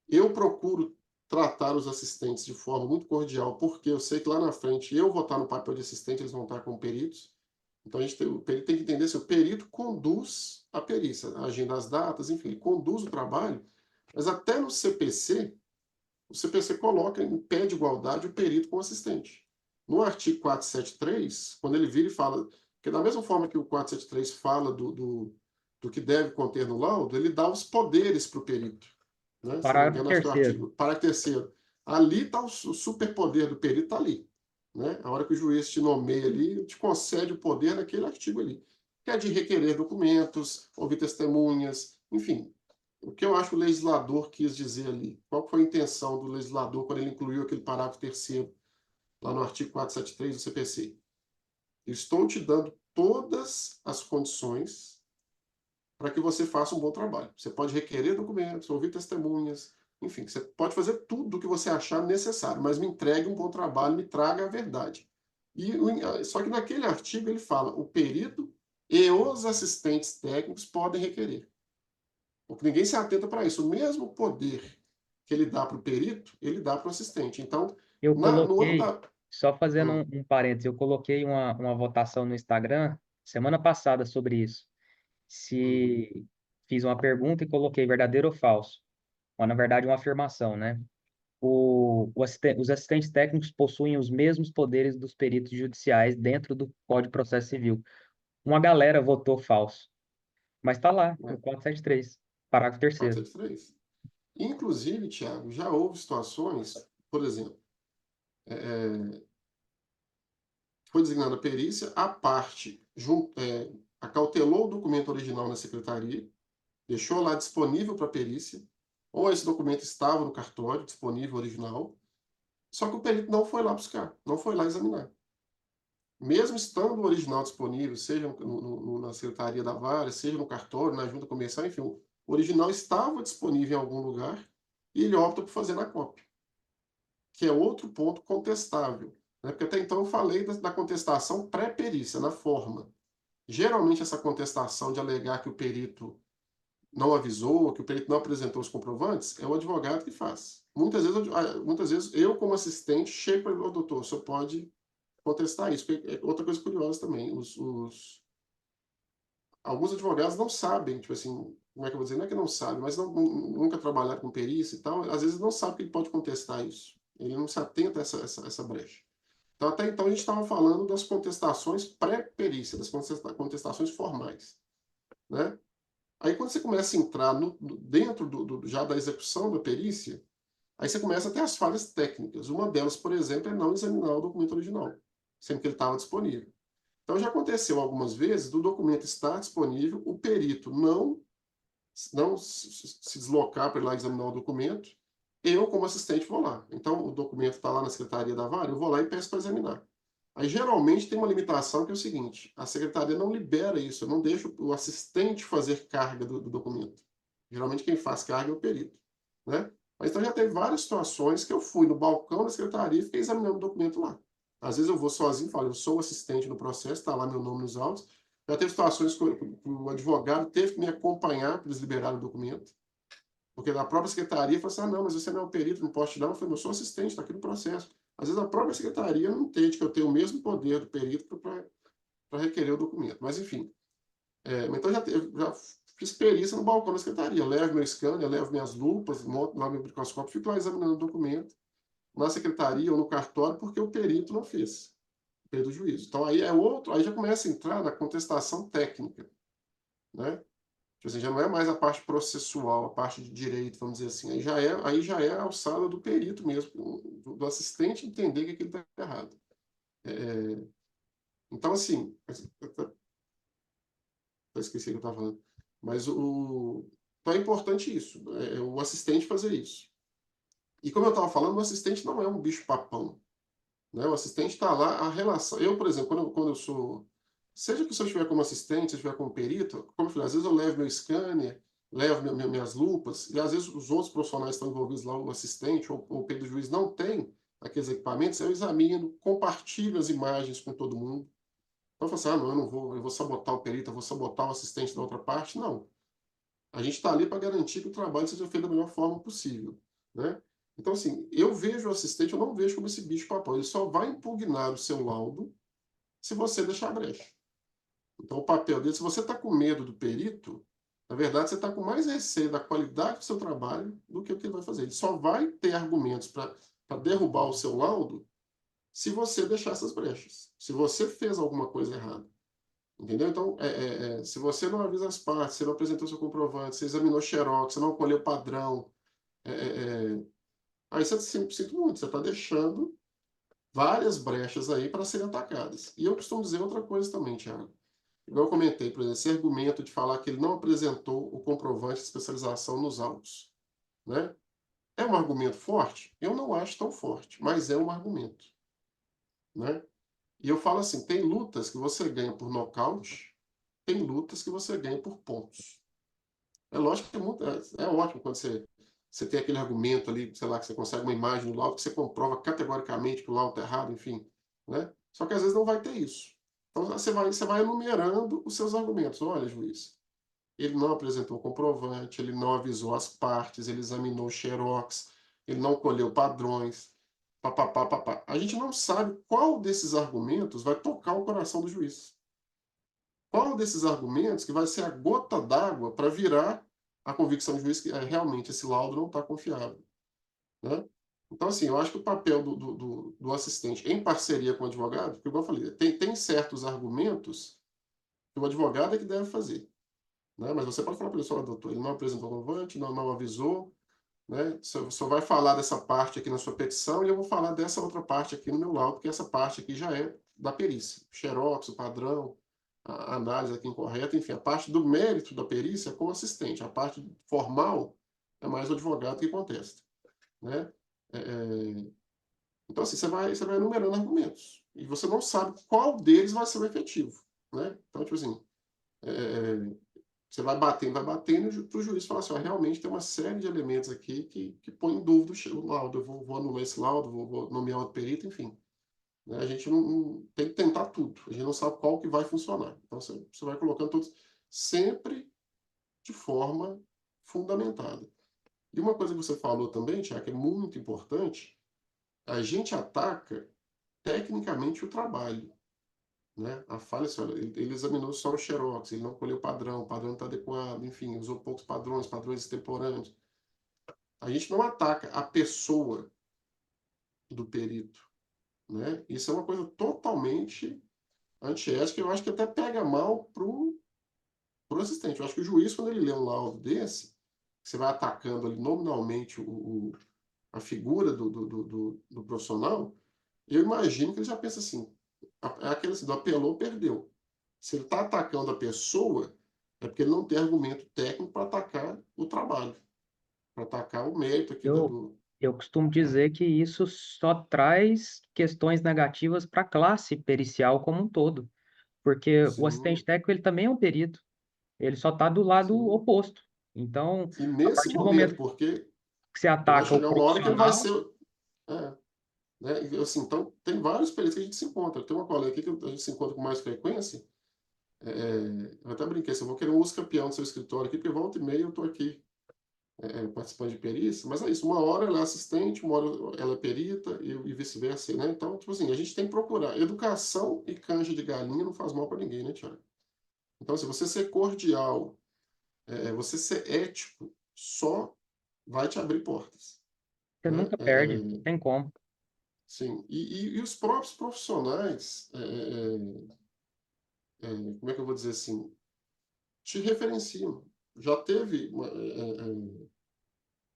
Eu procuro tratar os assistentes de forma muito cordial, porque eu sei que lá na frente eu vou estar no papel de assistente, eles vão estar como peritos. Então o perito tem que entender se o perito conduz a perícia, agenda as datas, enfim, ele conduz o trabalho, mas até no CPC, o CPC coloca em pé de igualdade o perito com o assistente. No artigo 473, quando ele vira e fala, que da mesma forma que o 473 fala do que deve conter no laudo, ele dá os poderes para o perito. Né? Se não me Parágrafo engano, acho que é o terceiro. artigo, parágrafo terceiro. Ali está o superpoder do perito, está ali. Né? A hora que o juiz te nomeia ali, te concede o poder naquele artigo ali. Que é de requerer documentos, ouvir testemunhas, enfim. O que eu acho que o legislador quis dizer ali? Qual foi a intenção do legislador quando ele incluiu aquele parágrafo terceiro lá no artigo 473 do CPC? Estou te dando todas as condições para que você faça um bom trabalho. Você pode requerer documentos, ouvir testemunhas, enfim, você pode fazer tudo o que você achar necessário, mas me entregue um bom trabalho, me traga a verdade. Só que naquele artigo ele fala, o perito e os assistentes técnicos podem requerer. Porque ninguém se atenta para isso. O mesmo poder que ele dá para o perito, ele dá para o assistente. Então, Eu no ano coloquei, da... só fazendo Hum, um parênteses, eu coloquei uma votação no Instagram semana passada sobre isso. uhum, Se fiz uma pergunta e coloquei verdadeiro ou falso. Ou, na verdade, uma afirmação, né? Os assistentes técnicos possuem os mesmos poderes dos peritos judiciais dentro do Código de Processo Civil. Uma galera votou falso, mas está lá, no né, 473, parágrafo terceiro. 473. Inclusive, Tiago, já houve situações, por exemplo, é, foi designada a perícia, a parte acautelou o documento original na secretaria, deixou lá disponível para a perícia, ou esse documento estava no cartório, disponível original, só que o perito não foi lá buscar, não foi lá examinar. Mesmo estando o original disponível, seja na secretaria da vara, seja no cartório, na junta comercial, enfim, o original estava disponível em algum lugar e ele opta por fazer na cópia, que é outro ponto contestável. Né? Porque até então eu falei da contestação pré-perícia, na forma. Geralmente essa contestação de alegar que o perito não avisou, que o perito não apresentou os comprovantes, é o advogado que faz. Muitas vezes eu como assistente, chego para o doutor, o senhor pode contestar isso. Porque é outra coisa curiosa também, alguns advogados não sabem, tipo assim, como é que eu vou dizer? Não é que não sabem, mas nunca trabalharam com perícia e tal, às vezes não sabe que ele pode contestar isso. Ele não se atenta a essa brecha. Então, até então, a gente estava falando das contestações pré-perícia, das contestações formais. Né? Aí, quando você começa a entrar dentro já da execução da perícia, aí você começa a ter as falhas técnicas. Uma delas, por exemplo, é não examinar o documento original, sendo que ele estava disponível. Então, já aconteceu algumas vezes do documento estar disponível, o perito não se deslocar para ir lá examinar o documento, eu, como assistente, vou lá. Então, o documento está lá na secretaria da vara, eu vou lá e peço para examinar. Aí, geralmente, tem uma limitação que é o seguinte, a secretaria não libera isso, eu não deixo o assistente fazer carga do documento. Geralmente, quem faz carga é o perito. Né? Mas então já teve várias situações que eu fui no balcão da secretaria e fiquei examinando o documento lá. Às vezes eu vou sozinho, falo, eu sou assistente no processo, está lá meu nome nos autos. Já teve situações que o advogado teve que me acompanhar para eles liberarem o documento. Porque a própria secretaria falou assim, ah, não, mas você não é um perito, não posso te dar. Eu falei, eu sou assistente, está aqui no processo. Às vezes a própria secretaria não entende que eu tenho o mesmo poder do perito para requerer o documento. Mas, enfim. Então, já fiz perícia no balcão da secretaria. Levo meu scanner, levo minhas lupas, monto lá meu microscópio, fico lá examinando o documento na secretaria ou no cartório, porque o perito não fez. O perito do juízo. Então, aí é outro, aí já começa a entrar na contestação técnica. Né? Tipo assim, já não é mais a parte processual, a parte de direito, vamos dizer assim. Aí já é a alçada do perito mesmo, do assistente entender que aquilo está errado. É, então, assim, eu esqueci o que eu estava falando. Mas então é importante isso, o assistente fazer isso. E como eu estava falando, o assistente não é um bicho-papão. Né? O assistente está lá, a relação. Eu, por exemplo, quando eu sou. Seja que se eu estiver como assistente, se eu estiver como perito, como eu falei, às vezes eu levo meu scanner, levo minhas lupas, e às vezes os outros profissionais que estão envolvidos lá, o assistente ou o perito do juiz não tem aqueles equipamentos, eu examino, compartilho as imagens com todo mundo. Então eu falo assim, ah, não, eu não vou, eu vou sabotar o perito, eu vou sabotar o assistente da outra parte. Não. A gente está ali para garantir que o trabalho seja feito da melhor forma possível. Né? Então, assim, eu vejo o assistente, eu não vejo como esse bicho-papão. Ele só vai impugnar o seu laudo se você deixar brecha. Então, o papel dele, se você está com medo do perito, na verdade, você está com mais receio da qualidade do seu trabalho do que o que ele vai fazer. Ele só vai ter argumentos para derrubar o seu laudo se você deixar essas brechas. Se você fez alguma coisa errada. Entendeu? Então, se você não avisa as partes, você não apresentou seu comprovante, você examinou xerox, você não colheu padrão, é, é, é, aí você sinto muito, você está deixando várias brechas aí para serem atacadas. E eu costumo dizer outra coisa também, Thiago. Igual eu comentei, por exemplo, esse argumento de falar que ele não apresentou o comprovante de especialização nos autos, né? É um argumento forte? Eu não acho tão forte, mas é um argumento, né? E eu falo assim, tem lutas que você ganha por nocaute, tem lutas que você ganha por pontos. É lógico que é ótimo quando você tem aquele argumento ali, sei lá, que você consegue uma imagem do laudo, que você comprova categoricamente que o laudo está errado, enfim, né? Só que às vezes não vai ter isso. Então você vai enumerando os seus argumentos. Olha, juiz, ele não apresentou o comprovante, ele não avisou as partes, ele examinou o xerox, ele não colheu padrões, papapá, papá. A gente não sabe qual desses argumentos vai tocar o coração do juiz. Qual desses argumentos que vai ser a gota d'água para virar a convicção do juiz que realmente esse laudo não está confiável, né? Então, assim, eu acho que o papel do assistente em parceria com o advogado, porque, igual eu falei, tem certos argumentos que o advogado é que deve fazer, né? Mas você pode falar para ele, olha, doutor, ele não apresentou comprovante, não avisou, né? Só vai falar dessa parte aqui na sua petição e eu vou falar dessa outra parte aqui no meu laudo, porque essa parte aqui já é da perícia. O xerox, o padrão, a análise aqui incorreta, enfim, a parte do mérito da perícia é com o assistente. A parte formal é mais o advogado que contesta, né? Então, assim, você vai enumerando argumentos. E você não sabe qual deles vai ser o efetivo, né? Então, tipo assim, você vai batendo para o juiz falar assim, ó, realmente tem uma série de elementos aqui que põe em dúvida o laudo. Eu vou anular esse laudo, vou nomear outro perito, enfim. Né? A gente não tem que tentar tudo. A gente não sabe qual que vai funcionar. Então, você vai colocando todos sempre de forma fundamentada. E uma coisa que você falou também, Tiago, que é muito importante, a gente ataca tecnicamente o trabalho. Né? A falha, assim, olha, ele examinou só o xerox, ele não colheu o padrão está adequado, enfim, usou poucos padrões extemporâneos. A gente não ataca a pessoa do perito, né? Isso é uma coisa totalmente antiética, eu acho que até pega mal pro assistente. Eu acho que o juiz, quando ele lê um laudo desse, você vai atacando ali nominalmente a figura do profissional, eu imagino que ele já pensa assim, é aquele assim, do apelou, perdeu. Se ele está atacando a pessoa, é porque ele não tem argumento técnico para atacar o trabalho, para atacar o mérito aqui Eu, eu costumo né? dizer que isso só traz questões negativas para a classe pericial como um todo, porque o assistente Sim, técnico ele também é um perito, ele só está do lado sim. oposto. Então, E a nesse partir do momento, momento porque que você vai ataca o chegar uma hora que ele vai profissional, ser. É, né? E, assim, então, tem vários peritos que a gente se encontra. Tem uma colega aqui que a gente se encontra com mais frequência. Eu até brinquei, assim, eu vou querer um uso campeão do seu escritório aqui, porque volta e meia eu estou aqui participando de perícia, mas é isso, uma hora ela é assistente, uma hora ela é perita e vice-versa, né? Então, tipo assim, a gente tem que procurar. Educação e canja de galinha não faz mal para ninguém, né, Tiago? Então, se você ser cordial, você ser ético, só vai te abrir portas, você né? nunca perde, não tem como. Sim, e os próprios profissionais, como é que eu vou dizer assim, te referenciam. Já teve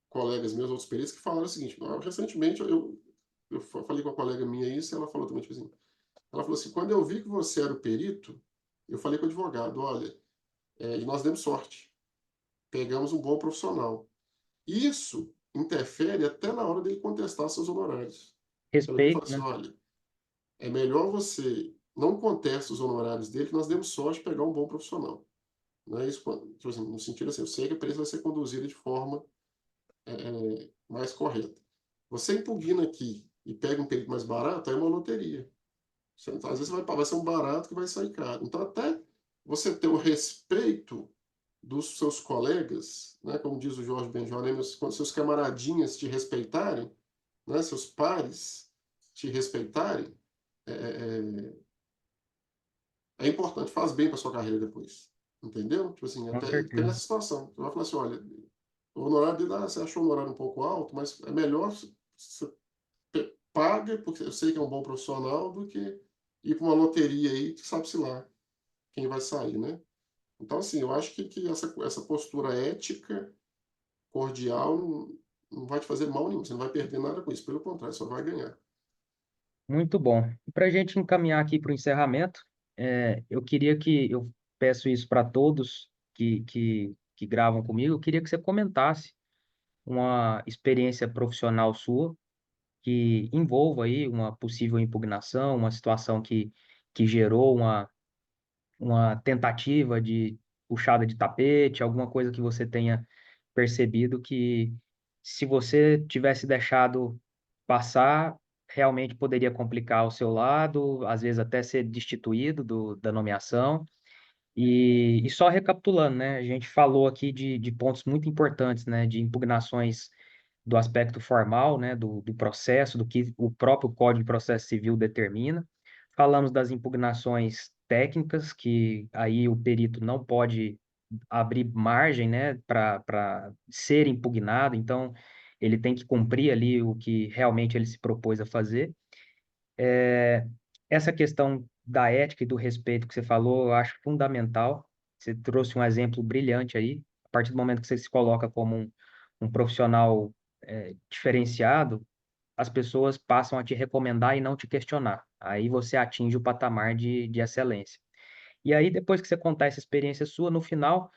colegas meus, outros peritos, que falaram o seguinte, recentemente eu falei com uma colega minha isso, e ela falou também, tipo assim, ela falou assim, quando eu vi que você era o perito, eu falei com o advogado, olha, e nós demos sorte, pegamos um bom profissional. Isso interfere até na hora dele contestar seus honorários. Ela falou Respeito, assim, né? olha, é melhor você não contestar os honorários dele, que nós demos sorte de pegar um bom profissional. Não é isso, tipo assim, no sentido assim, eu sei que a perícia vai ser conduzida de forma mais correta. Você impugna aqui e pega um perito mais barato, aí é uma loteria. Às vezes vai ser um barato que vai sair caro. Então, até você ter o respeito dos seus colegas, né, como diz o Jorge Benjol, né, seus camaradinhas te respeitarem, né, seus pares te respeitarem, é, é, é importante, faz bem para sua carreira depois. Entendeu? Tipo assim, Com até tem certeza. essa situação. Você vai falar assim, olha, o honorário dele, você achou o honorário um pouco alto, mas é melhor você paga, porque eu sei que é um bom profissional, do que ir para uma loteria aí, que sabe-se lá quem vai sair, né? Então, assim, eu acho que essa postura ética, cordial, não vai te fazer mal nenhum. Você não vai perder nada com isso. Pelo contrário, só vai ganhar. Muito bom. Para a gente encaminhar aqui para o encerramento, eu queria que, eu peço isso para todos que gravam comigo, eu queria que você comentasse uma experiência profissional sua que envolva aí uma possível impugnação, uma situação que gerou uma tentativa de puxada de tapete, alguma coisa que você tenha percebido que, se você tivesse deixado passar, realmente poderia complicar ao seu lado, às vezes até ser destituído da nomeação. E só recapitulando, né? A gente falou aqui de pontos muito importantes, né? De impugnações do aspecto formal, né? Do processo, do que o próprio Código de Processo Civil determina. Falamos das impugnações técnicas, que aí o perito não pode abrir margem, né? Para ser impugnado, então ele tem que cumprir ali o que realmente ele se propôs a fazer. Essa questão da ética e do respeito que você falou, eu acho fundamental. Você trouxe um exemplo brilhante aí. A partir do momento que você se coloca como um profissional diferenciado, as pessoas passam a te recomendar e não te questionar. Aí você atinge o patamar de excelência. E aí, depois que você contar essa experiência sua, no final,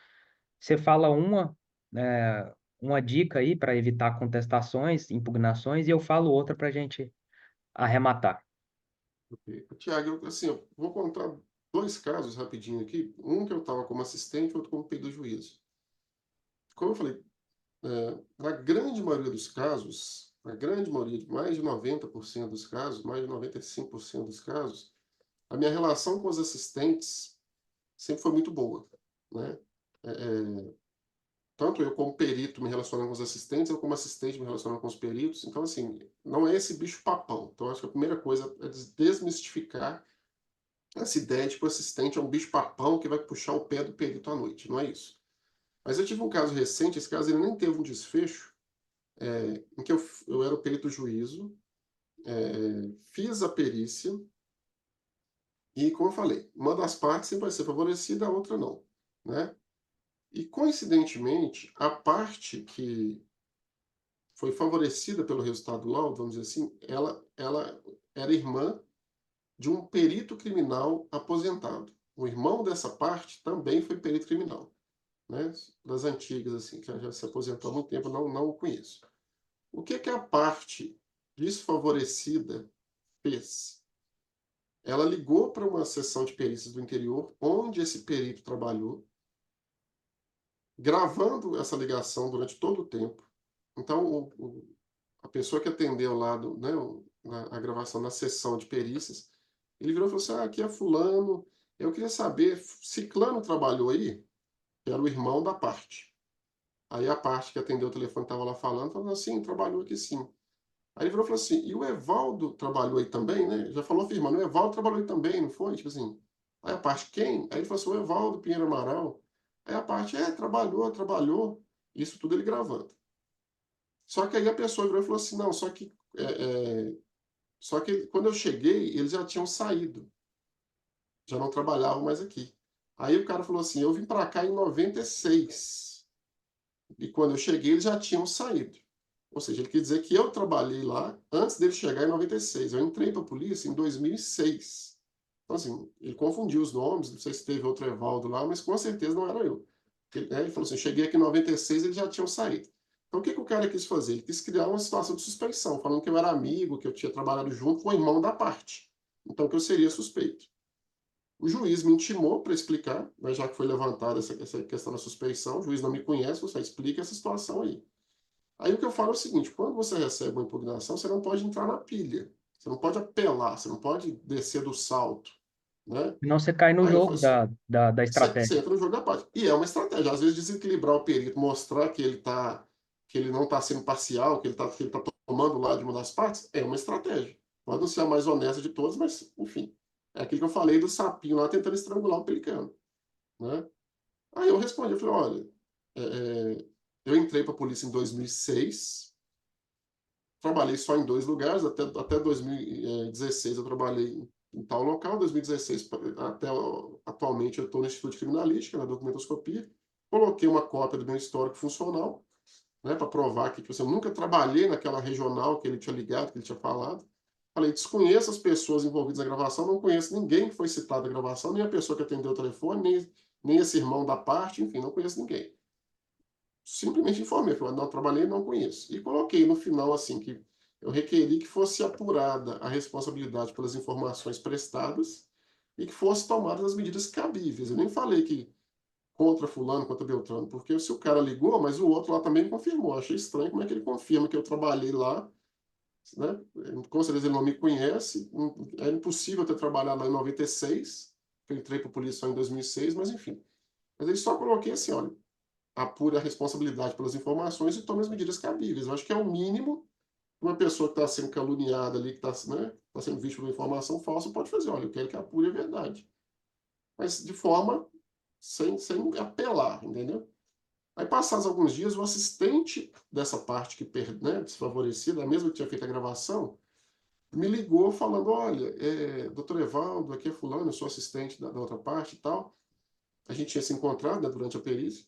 você fala uma dica aí para evitar contestações, impugnações, e eu falo outra para a gente arrematar. Ok. Tiago, assim, eu vou contar dois casos rapidinho aqui. Um que eu estava como assistente, outro como pedido do juízo. Como eu falei, na grande maioria dos casos, na grande maioria, mais de 90% dos casos, mais de 95% dos casos, a minha relação com os assistentes sempre foi muito boa, né? É, é, tanto eu como perito me relacionando com os assistentes, eu como assistente me relacionando com os peritos. Então, assim, não é esse bicho papão. Então, acho que a primeira coisa é desmistificar essa ideia de que o assistente é um bicho papão que vai puxar o pé do perito à noite. Não é isso. Mas eu tive um caso recente, esse caso ele nem teve um desfecho, em que eu era o perito do juízo, fiz a perícia e, como eu falei, uma das partes sempre vai ser favorecida, a outra não, né? E, coincidentemente, a parte que foi favorecida pelo resultado do laudo, vamos dizer assim, ela era irmã de um perito criminal aposentado. O irmão dessa parte também foi perito criminal, né? Das antigas, assim, que já se aposentou há muito tempo, não o conheço. O que a parte desfavorecida fez? Ela ligou para uma seção de perícias do interior, onde esse perito trabalhou, gravando essa ligação durante todo o tempo. Então, a pessoa que atendeu lá né, a gravação na sessão de perícias, ele virou e falou assim: ah, aqui é fulano, eu queria saber, ciclano trabalhou aí? Que era o irmão da parte. Aí a parte que atendeu o telefone estava lá falando, assim, trabalhou aqui sim. Aí ele virou e falou assim: e o Evaldo trabalhou aí também, né? Já falou afirmando: o Evaldo trabalhou aí também, não foi? Tipo assim. Aí a parte: quem? Aí ele falou assim: o Evaldo Pinheiro Amaral. Aí a parte: trabalhou, trabalhou. Isso tudo ele gravando. Só que aí a pessoa virou e falou assim: não, só que quando eu cheguei, eles já tinham saído, já não trabalhavam mais aqui. Aí o cara falou assim: eu vim para cá em 96. E quando eu cheguei, eles já tinham saído. Ou seja, ele quer dizer que eu trabalhei lá antes dele chegar em 96. Eu entrei para a polícia em 2006. Então, assim, ele confundiu os nomes, não sei se teve outro Evaldo lá, mas com certeza não era eu. Ele falou assim: cheguei aqui em 96, eles já tinham saído. Então, o que o cara quis fazer? Ele quis criar uma situação de suspeição, falando que eu era amigo, que eu tinha trabalhado junto com o irmão da parte. Então, que eu seria suspeito. O juiz me intimou para explicar, mas já que foi levantada essa questão da suspeição, o juiz não me conhece, você explica essa situação aí. Aí o que eu falo é o seguinte: quando você recebe uma impugnação, você não pode entrar na pilha, você não pode apelar, você não pode descer do salto, né? Senão você cai no Aí eu jogo falei assim: da você estratégia. entra no jogo da parte. E é uma estratégia, às vezes desequilibrar o perito, mostrar que ele não está sendo parcial, que ele tá tomando o lado de uma das partes, é uma estratégia. Pode não ser a mais honesta de todas, mas, enfim. É aquilo que eu falei do sapinho lá tentando estrangular o pelicano, né? Aí eu respondi, eu falei: olha, é, eu entrei para a polícia em 2006. trabalhei só em 2 lugares, até 2016 eu trabalhei em tal local, 2016 até atualmente eu estou no Instituto de Criminalística, na documentoscopia. Coloquei uma cópia do meu histórico funcional, né, para provar que tipo assim, eu nunca trabalhei naquela regional que ele tinha ligado, que ele tinha falado. Falei, desconheço as pessoas envolvidas na gravação, não conheço ninguém que foi citado na gravação, nem a pessoa que atendeu o telefone, nem esse irmão da parte, enfim, não conheço ninguém. Simplesmente informei, falei, não trabalhei, não conheço. E coloquei no final, assim, que eu requeri que fosse apurada a responsabilidade pelas informações prestadas e que fosse tomadas as medidas cabíveis. Eu nem falei que contra fulano, contra Beltrano, porque se o cara ligou, mas o outro lá também confirmou. Achei estranho como é que ele confirma que eu trabalhei lá, né? Com certeza ele não me conhece, é impossível ter trabalhado lá em 96, eu entrei para a polícia só em 2006, mas enfim. Mas ele só coloquei assim, olha, apure a responsabilidade pelas informações e tome as medidas cabíveis. Eu acho que é o mínimo que uma pessoa que está sendo caluniada ali, que está, né, tá sendo vítima de uma informação falsa, pode fazer. Olha, eu quero que apure a verdade. Mas de forma sem apelar, entendeu? Aí, passados alguns dias, o assistente dessa parte que, né, desfavorecida, a mesma que tinha feito a gravação, me ligou falando, olha, doutor Evaldo, aqui é fulano, eu sou assistente da outra parte e tal. A gente tinha se encontrado, né, durante a perícia.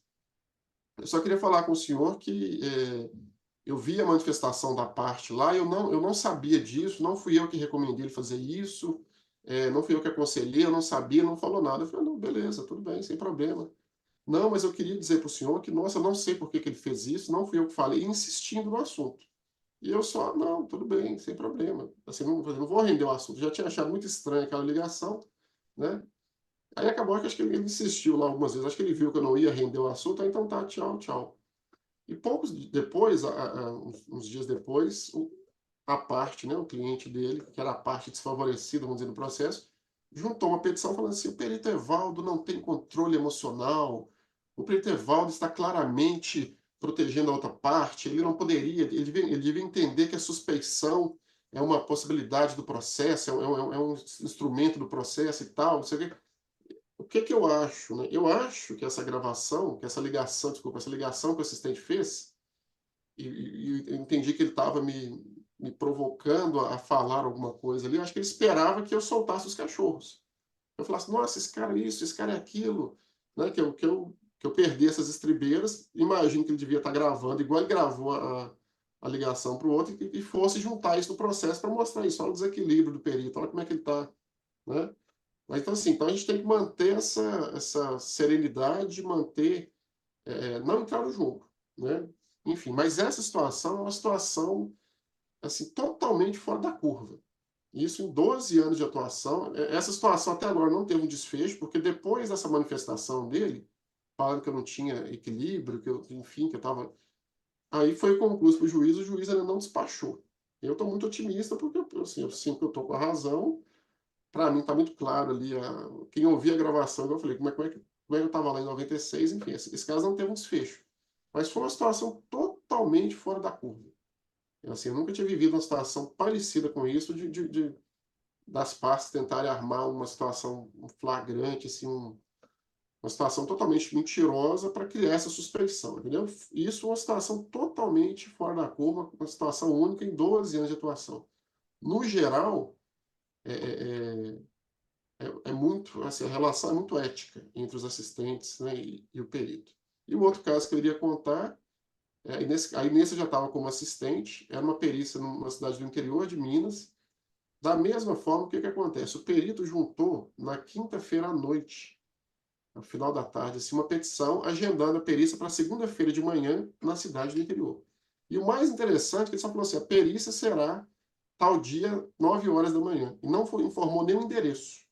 Eu só queria falar com o senhor que eu vi a manifestação da parte lá, eu não sabia disso, não fui eu que recomendei ele fazer isso, não fui eu que aconselhei, eu não sabia, não falou nada. Eu falei, não, beleza, tudo bem, sem problema. Não, mas eu queria dizer para o senhor que, nossa, eu não sei por que ele fez isso, não fui eu que falei, insistindo no assunto. E eu só, não, tudo bem, sem problema. Assim, não vou render o assunto. Já tinha achado muito estranha aquela ligação, né? Aí acabou que acho que ele insistiu lá algumas vezes, acho que ele viu que eu não ia render o assunto, aí então tá, tchau, tchau. E poucos depois, uns dias depois, a parte, né, o cliente dele, que era a parte desfavorecida, vamos dizer, no processo, juntou uma petição falando assim, o perito Evaldo não tem controle emocional, o perito Evaldo está claramente protegendo a outra parte, ele não poderia, ele devia entender que a suspeição é uma possibilidade do processo, é um instrumento do processo e tal, não sei o quê. O que que eu acho, né? Eu acho que essa gravação, que essa ligação, desculpa, essa ligação que o assistente fez, e eu entendi que ele estava me provocando a falar alguma coisa ali, eu acho que ele esperava que eu soltasse os cachorros. Eu falasse, nossa, esse cara é isso, esse cara é aquilo, né? Que eu perdesse essas estribeiras, imagino que ele devia estar gravando, igual ele gravou a ligação para o outro, e fosse juntar isso no processo para mostrar isso, olha o desequilíbrio do perito, olha como é que ele está, né? Mas, então, assim, então a gente tem que manter essa serenidade, manter, não entrar no jogo, né? Enfim, mas essa situação é uma situação, assim, totalmente fora da curva. Isso em 12 anos de atuação. Essa situação até agora não teve um desfecho, porque depois dessa manifestação dele, falando que eu não tinha equilíbrio, que eu, enfim, que eu estava. Aí foi concluído para o juiz ainda não despachou. Eu estou muito otimista, porque assim, eu sinto que eu estou com a razão. Para mim está muito claro ali, quem ouvia a gravação, eu falei, como é que eu estava lá em 96, enfim, esse caso não teve um desfecho. Mas foi uma situação totalmente fora da curva. Assim, eu nunca tinha vivido uma situação parecida com isso, das partes tentarem armar uma situação flagrante, assim, uma situação totalmente mentirosa para criar essa suspeição, entendeu? Isso é uma situação totalmente fora da curva, uma situação única em 12 anos de atuação. No geral, é, é, é muito, assim, a relação é muito ética entre os assistentes, né, e o perito. E o outro caso que eu iria contar, aí nesse eu já estava como assistente, era uma perícia numa cidade do interior de Minas. Da mesma forma, o que acontece? O perito juntou na quinta-feira à noite, no final da tarde, assim, uma petição agendando a perícia para segunda-feira de manhã na cidade do interior. E o mais interessante é que ele só falou assim, a perícia será tal dia, 9 horas da manhã. E não informou nem o endereço.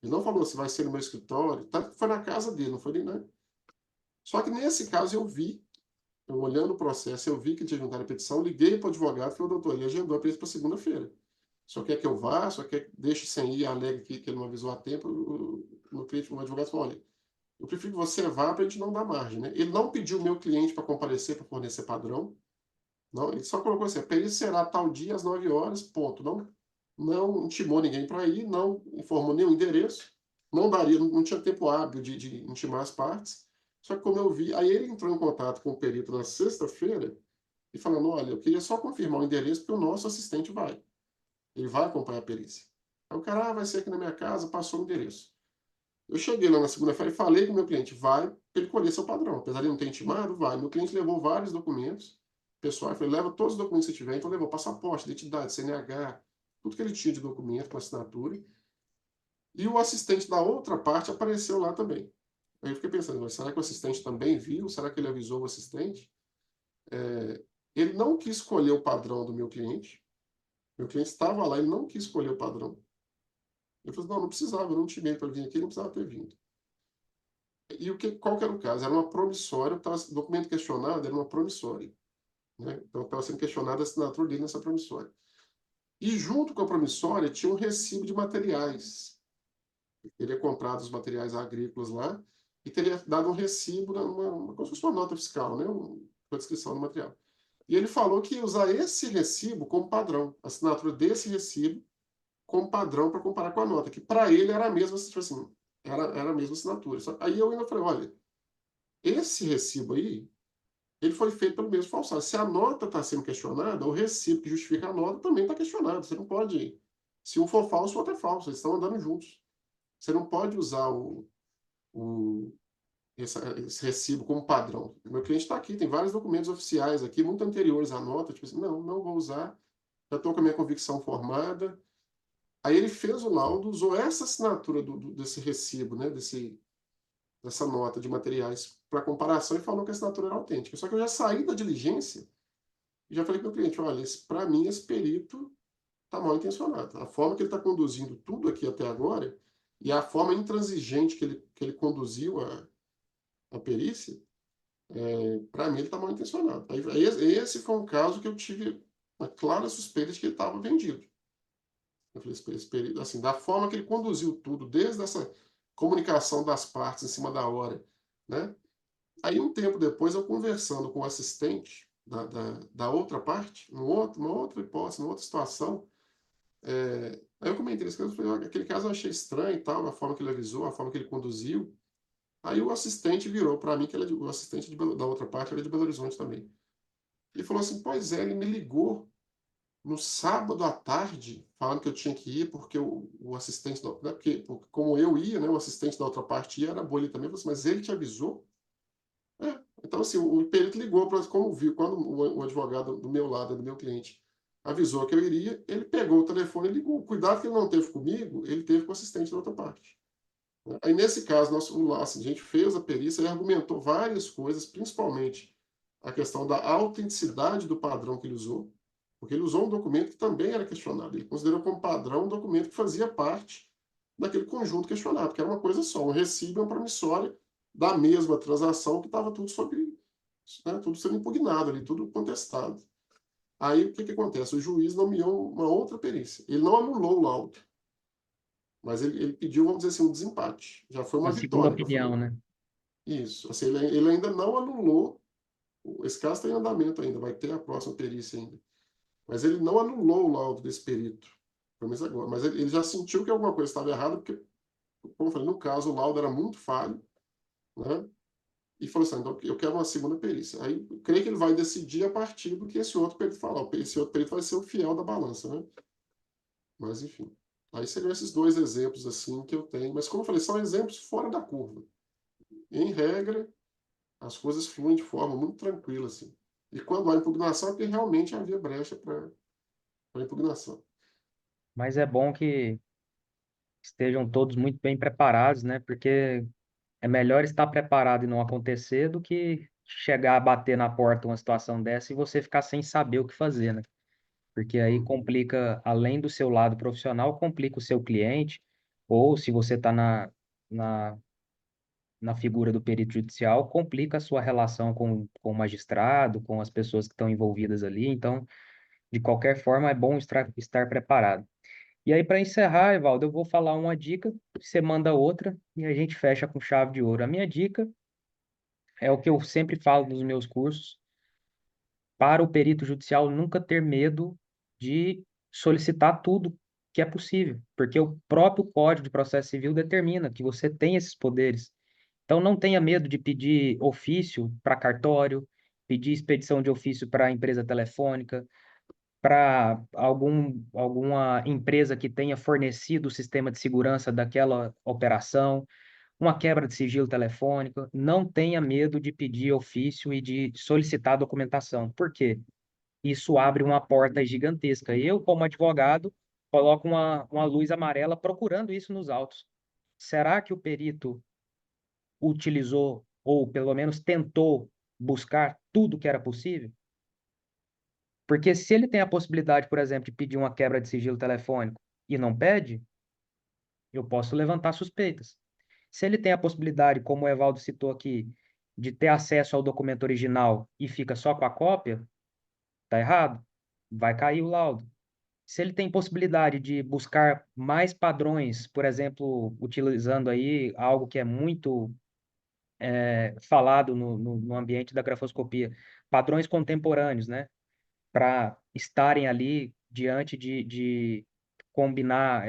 Ele não falou se vai ser no meu escritório, foi na casa dele, não foi nem, né? Só que nesse caso eu olhando o processo, eu vi que tinha juntado a petição, liguei para o advogado e falei, doutor, ele agendou a perícia para segunda-feira. Só quer que eu vá, só quer que deixe sem ir, alegue que ele não avisou a tempo. O advogado falou, olha, eu prefiro que você vá para a gente não dar margem, né? Ele não pediu o meu cliente para comparecer, para fornecer padrão. Não, ele só colocou assim, a perícia será tal dia às 9 horas, ponto. Não intimou ninguém para ir, não informou nenhum endereço, não tinha tempo hábil de intimar as partes. Só que como eu vi, aí ele entrou em contato com o perito na sexta-feira, e falando, olha, eu queria só confirmar o endereço porque o nosso assistente vai. Ele vai acompanhar a perícia. Aí o cara, vai ser aqui na minha casa, passou o endereço. Eu cheguei lá na segunda-feira e falei com o meu cliente, vai para ele colher seu padrão. Apesar de não ter intimado, vai. Meu cliente levou vários documentos pessoal, eu falei, leva todos os documentos que você tiver. Então levou passaporte, identidade, CNH, tudo que ele tinha de documento com assinatura. E o assistente da outra parte apareceu lá também. Aí eu fiquei pensando, mas será que o assistente também viu? Será que ele avisou o assistente? Ele não quis escolher o padrão do meu cliente. Meu cliente estava lá, ele não quis escolher o padrão. Eu falei, não, não precisava, eu não intimei para vir aqui, não precisava ter vindo. E qual que era o caso? Era uma promissória, o documento questionado era uma promissória. Né? Então estava sendo questionada a assinatura dele nessa promissória. E junto com a promissória tinha um recibo de materiais. Ele teria comprado os materiais agrícolas lá e teria dado um recibo, como se fosse uma nota fiscal, né? Uma descrição do material. E ele falou que ia usar esse recibo como padrão, a assinatura desse recibo como padrão para comparar com a nota, que para ele era a mesma, tipo assim, era a mesma assinatura. Aí eu ainda falei, olha, esse recibo aí, ele foi feito pelo mesmo falsário. Se a nota está sendo questionada, o recibo que justifica a nota também está questionado. Você não pode, se um for falso, o outro é falso, eles estão andando juntos. Você não pode usar o, esse recibo como padrão. O meu cliente está aqui, tem vários documentos oficiais aqui, muito anteriores à nota, tipo assim, não, não vou usar, já estou com a minha convicção formada. Aí ele fez o laudo, usou essa assinatura desse recibo, né, dessa nota de materiais para comparação e falou que a assinatura era autêntica. Só que eu já saí da diligência e já falei para o meu cliente, olha, para mim esse perito está mal intencionado. A forma que ele está conduzindo tudo aqui até agora e a forma intransigente que ele conduziu a perícia, para mim ele está mal intencionado. Aí, esse foi um caso que eu tive uma clara suspeita de que ele estava vendido. Eu falei, esse perito, assim, da forma que ele conduziu tudo, desde essa comunicação das partes em cima da hora, né? Aí, um tempo depois, eu conversando com o assistente da outra parte, uma outra hipótese, uma outra situação, aí eu comentei isso, eu falei, olha, aquele caso eu achei estranho e tal, a forma que ele avisou, a forma que ele conduziu. Aí o assistente virou para mim, que o assistente da outra parte era de Belo Horizonte também. Ele falou assim, pois é, ele me ligou no sábado à tarde, falando que eu tinha que ir, porque o assistente, né, porque como eu ia, né, o assistente da outra parte ia, era boa ele também, eu falei assim, mas ele te avisou? Então, assim, o perito ligou para como viu, quando o advogado do meu lado, do meu cliente, avisou que eu iria, ele pegou o telefone e ligou. Cuidado que ele não teve comigo, ele teve com o assistente da outra parte. Aí, nesse caso, assim, a gente fez a perícia e argumentou várias coisas, principalmente a questão da autenticidade do padrão que ele usou, porque ele usou um documento que também era questionado. Ele considerou como padrão um documento que fazia parte daquele conjunto questionado, que era uma coisa só, um recibo e uma promissória da mesma transação que estava tudo tudo sendo impugnado ali, tudo contestado. Aí o que, que acontece? O juiz nomeou uma outra perícia. Ele não anulou o laudo, mas ele pediu, vamos dizer assim, um desempate. Já foi Uma uma segunda vitória para a opinião, família. né? Isso. Assim, ele ainda não anulou. Esse caso está em andamento ainda, vai ter a próxima perícia ainda. Mas ele não anulou o laudo desse perito. Pelo menos agora. Mas ele já sentiu que alguma coisa estava errada, porque, como eu falei, no caso, o laudo era muito falho, né? E falou assim, então eu quero uma segunda perícia. Aí eu creio que ele vai decidir a partir do que esse outro perito falar. Esse outro perito vai ser o fiel da balança, né? Mas, enfim. Aí seriam esses dois exemplos, assim, que eu tenho. Mas, como eu falei, são exemplos fora da curva. Em regra, as coisas fluem de forma muito tranquila, assim. E quando há impugnação, é porque realmente havia brecha para impugnação. Mas é bom que estejam todos muito bem preparados, né? Porque é melhor estar preparado e não acontecer do que chegar a bater na porta uma situação dessa e você ficar sem saber o que fazer, né? Porque aí Uhum. complica, além do seu lado profissional, complica o seu cliente, ou se você está na, na figura do perito judicial, complica a sua relação com o magistrado, com as pessoas que estão envolvidas ali. Então, de qualquer forma, é bom estar preparado. E aí, para encerrar, Evaldo, eu vou falar uma dica, você manda outra e a gente fecha com chave de ouro. A minha dica é o que eu sempre falo nos meus cursos, para o perito judicial nunca ter medo de solicitar tudo que é possível, porque o próprio Código de Processo Civil determina que você tem esses poderes. Então, não tenha medo de pedir ofício para cartório, pedir expedição de ofício para a empresa telefônica, para alguma empresa que tenha fornecido o sistema de segurança daquela operação, uma quebra de sigilo telefônico. Não tenha medo de pedir ofício e de solicitar documentação. Por quê? Isso abre uma porta gigantesca. Eu, como advogado, coloco uma luz amarela procurando isso nos autos. Será que o perito utilizou, ou pelo menos tentou buscar tudo que era possível? Porque se ele tem a possibilidade, por exemplo, de pedir uma quebra de sigilo telefônico e não pede, eu posso levantar suspeitas. Se ele tem a possibilidade, como o Evaldo citou aqui, de ter acesso ao documento original e fica só com a cópia, tá errado. Vai cair o laudo. Se ele tem possibilidade de buscar mais padrões, por exemplo, utilizando aí algo que é muito falado no ambiente da grafoscopia, padrões contemporâneos, né? Para estarem ali diante de combinar,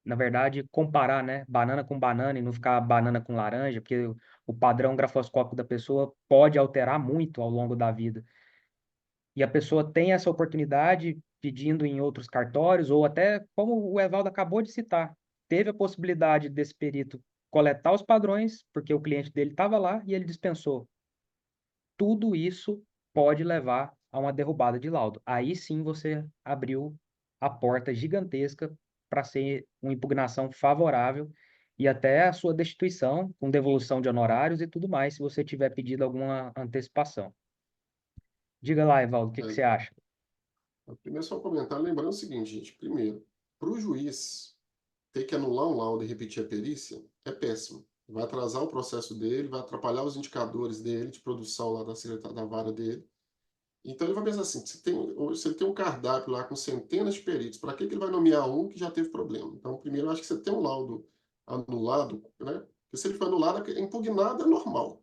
na verdade, comparar, né? Banana com banana e não ficar banana com laranja, porque o padrão grafoscópico da pessoa pode alterar muito ao longo da vida. E a pessoa tem essa oportunidade pedindo em outros cartórios, ou até, como o Evaldo acabou de citar, teve a possibilidade desse perito coletar os padrões, porque o cliente dele estava lá e ele dispensou. Tudo isso pode levar a uma derrubada de laudo. Aí sim você abriu a porta gigantesca para ser uma impugnação favorável e até a sua destituição, com devolução de honorários e tudo mais, se você tiver pedido alguma antecipação. Diga lá, Evaldo, o que que você É, acha? primeiro só um comentário, lembrando o seguinte, gente. Primeiro, para o juiz ter que anular um laudo e repetir a perícia é péssimo. Vai atrasar o processo dele, vai atrapalhar os indicadores dele de produção lá da secretária da vara dele. Então ele vai pensar assim, se ele tem um cardápio lá com centenas de peritos, para que ele vai nomear um que já teve problema? Então, primeiro, eu acho que você tem um laudo anulado, né? Porque se ele for anulado, impugnado é normal,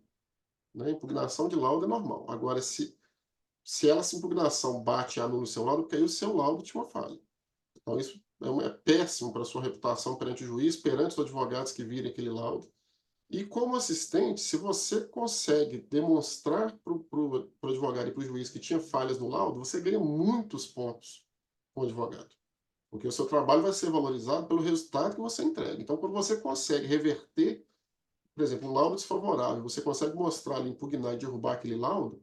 né? Impugnação de laudo é normal. Agora, se essa impugnação bate e anula o seu laudo, porque aí o seu laudo tinha uma falha. Então, isso é péssimo para a sua reputação perante o juiz, perante os advogados que virem aquele laudo. E como assistente, se você consegue demonstrar para o advogado e para o juiz que tinha falhas no laudo, você ganha muitos pontos com o advogado. Porque o seu trabalho vai ser valorizado pelo resultado que você entrega. Então, quando você consegue reverter, por exemplo, um laudo desfavorável, você consegue mostrar ali, impugnar e derrubar aquele laudo,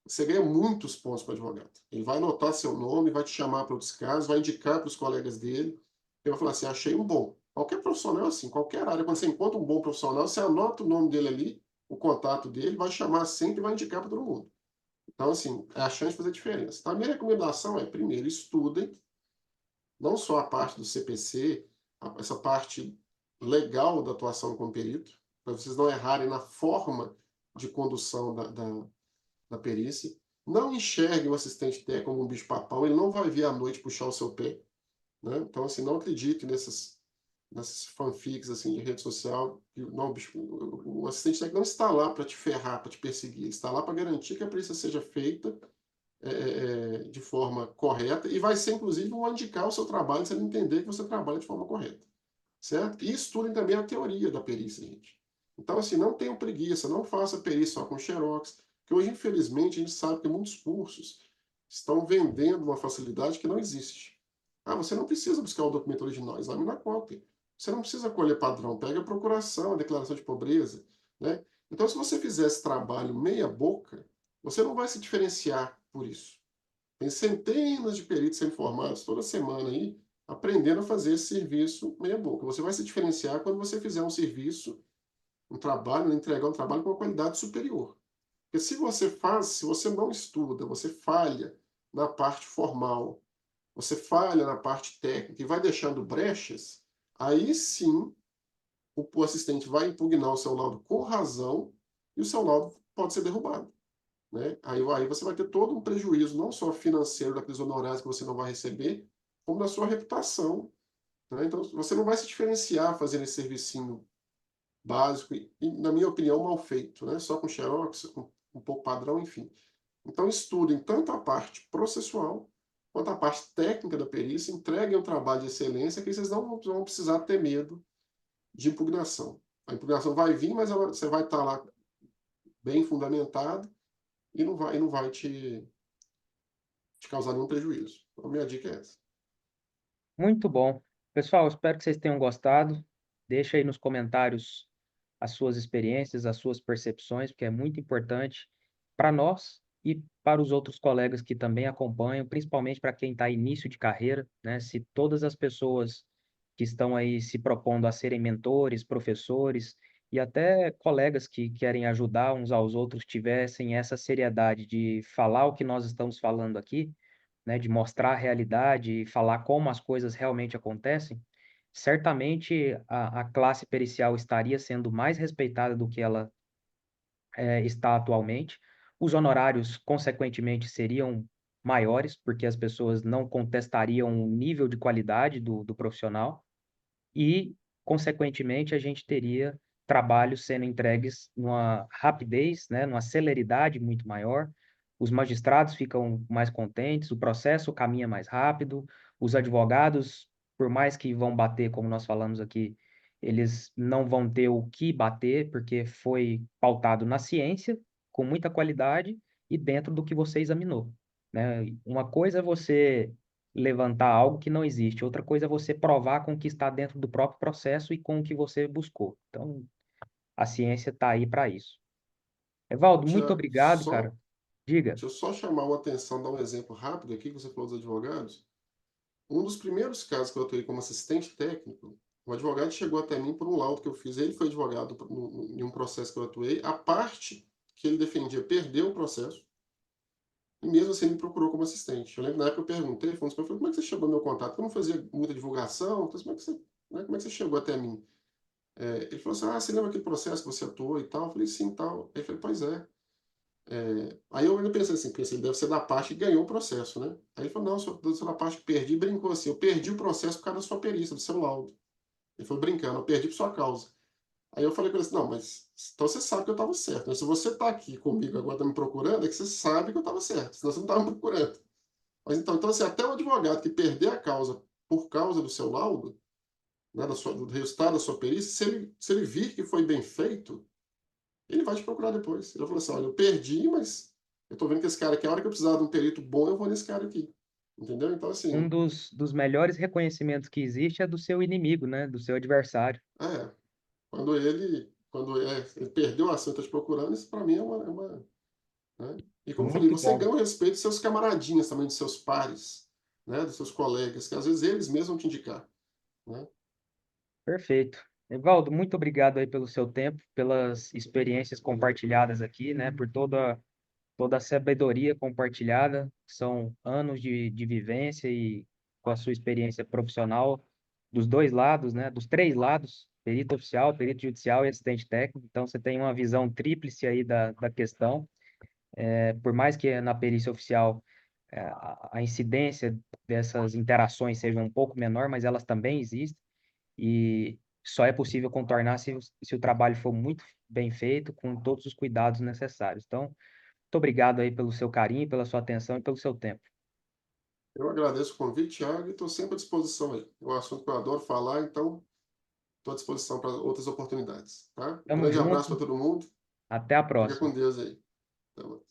você ganha muitos pontos para o advogado. Ele vai anotar seu nome, vai te chamar para outros casos, vai indicar para os colegas dele. Ele vai falar assim, achei um bom. Qualquer profissional é assim, qualquer área, quando você encontra um bom profissional, você anota o nome dele ali, o contato dele, vai chamar sempre e vai indicar para todo mundo. Então, assim, é a chance de fazer diferença. Então, a minha recomendação é, primeiro, estudem, não só a parte do CPC, essa parte legal da atuação como perito, para vocês não errarem na forma de condução da perícia. Não enxergue o assistente técnico como um bicho-papão, ele não vai vir à noite puxar o seu pé. Né? Então, assim, não acredite nessas fanfics assim, de rede social. Não, bicho, o assistente técnico não está lá para te ferrar, para te perseguir. Ele está lá para garantir que a perícia seja feita de forma correta e vai ser, inclusive, um indicar o seu trabalho se ele entender que você trabalha de forma correta. Certo? E estudem também a teoria da perícia, gente. Então, assim, não tenham preguiça, não faça perícia só com xerox, que hoje, infelizmente, a gente sabe que muitos cursos estão vendendo uma facilidade que não existe. Ah, você não precisa buscar o documento original, examina a cópia. Você não precisa colher padrão, pega a procuração, a declaração de pobreza, né? Então, se você fizer esse trabalho meia boca, você não vai se diferenciar por isso. Tem centenas de peritos sendo formados toda semana aí, aprendendo a fazer esse serviço meia boca. Você vai se diferenciar quando você fizer um serviço, um trabalho, entregar um trabalho com uma qualidade superior. Porque se você não estuda, você falha na parte formal, você falha na parte técnica e vai deixando brechas, aí sim o assistente vai impugnar o seu laudo com razão e o seu laudo pode ser derrubado. Né? Aí você vai ter todo um prejuízo, não só financeiro daqueles honorários que você não vai receber, como da sua reputação. Né? Então, você não vai se diferenciar fazendo esse servicinho básico e, na minha opinião, mal feito, né? Só com xerox, com um pouco padrão, enfim. Então, estudem tanto a parte processual quanto a parte técnica da perícia, entreguem um trabalho de excelência que vocês não vão precisar ter medo de impugnação. A impugnação vai vir, mas você vai estar lá bem fundamentado e não vai te causar nenhum prejuízo. Então, a minha dica é essa. Muito bom. Pessoal, espero que vocês tenham gostado. Deixa aí nos comentários as suas experiências, as suas percepções, porque é muito importante para nós e para os outros colegas que também acompanham, principalmente para quem está início de carreira, né? Se todas as pessoas que estão aí se propondo a serem mentores, professores e até colegas que querem ajudar uns aos outros tivessem essa seriedade de falar o que nós estamos falando aqui, né, de mostrar a realidade e falar como as coisas realmente acontecem, certamente a classe pericial estaria sendo mais respeitada do que ela está atualmente. Os honorários, consequentemente, seriam maiores, porque as pessoas não contestariam o nível de qualidade do profissional e, consequentemente, a gente teria trabalhos sendo entregues numa rapidez, né, numa celeridade muito maior. Os magistrados ficam mais contentes, o processo caminha mais rápido, os advogados, por mais que vão bater, como nós falamos aqui, eles não vão ter o que bater, porque foi pautado na ciência, com muita qualidade e dentro do que você examinou, né? Uma coisa é você levantar algo que não existe. Outra coisa é você provar com o que está dentro do próprio processo e com o que você buscou. Então, a ciência está aí para isso. Ô, Evaldo, muito Tiago, obrigado, cara. Diga. deixa eu só chamar uma atenção, dar um exemplo rápido aqui, que você falou dos advogados. Um dos primeiros casos que eu atuei como assistente técnico, o advogado chegou até mim por um laudo que eu fiz. Ele foi advogado em um processo que eu atuei. A parte que ele defendia perdeu o processo e mesmo assim ele me procurou como assistente. Eu lembro na época eu perguntei, ele falou, como é que você chegou ao meu contato? Porque eu não fazia muita divulgação, então, como é que você, né, como é que você chegou até mim? Ele falou assim, você lembra aquele processo que você atuou e tal? Eu falei, sim, tal. Ele falou, pois é. Aí eu ainda pensei, ele deve ser da parte que ganhou o processo, né? Aí ele falou, não, eu sou da parte que perdi, e brincou assim, eu perdi o processo por causa da sua perícia, do seu laudo. Ele falou, brincando, eu perdi por sua causa. Aí eu falei para ele assim, não, mas então você sabe que eu estava certo, né? Se você está aqui comigo agora, está me procurando, é que você sabe que eu estava certo, senão você não estava me procurando. Mas então assim, até o advogado que perder a causa por causa do seu laudo, né, do resultado da sua perícia, se ele vir que foi bem feito, ele vai te procurar depois. Ele falou assim, olha, eu perdi, mas eu tô vendo que esse cara aqui, a hora que eu precisar de um perito bom, eu vou nesse cara aqui. Entendeu? Então, Um assim, dos melhores reconhecimentos que existe é do seu inimigo, né? Do seu adversário. é, ele perdeu a ação e tá te procurando, isso para mim né? E como eu falei, Muito você bom. ganha o respeito dos seus camaradinhas também, dos seus pares, né? Dos seus colegas, que às vezes eles mesmos vão te indicar, né? Perfeito. Evaldo, muito obrigado aí pelo seu tempo, pelas experiências compartilhadas aqui, né? Por toda a sabedoria compartilhada. São anos de vivência e com a sua experiência profissional dos dois lados, né? Dos três lados, perito oficial, perito judicial e assistente técnico. Então, você tem uma visão tríplice aí da questão. Por mais que na perícia oficial a incidência dessas interações seja um pouco menor, mas elas também existem e só é possível contornar se o trabalho for muito bem feito, com todos os cuidados necessários. Então, muito obrigado aí pelo seu carinho, pela sua atenção e pelo seu tempo. Eu agradeço o convite, Thiago, e estou sempre à disposição aí. É um assunto que eu adoro falar, então estou à disposição para outras oportunidades, tá? Um Tamo grande abraço para junto, todo mundo. até a Fica próxima. com Deus aí. Até mais.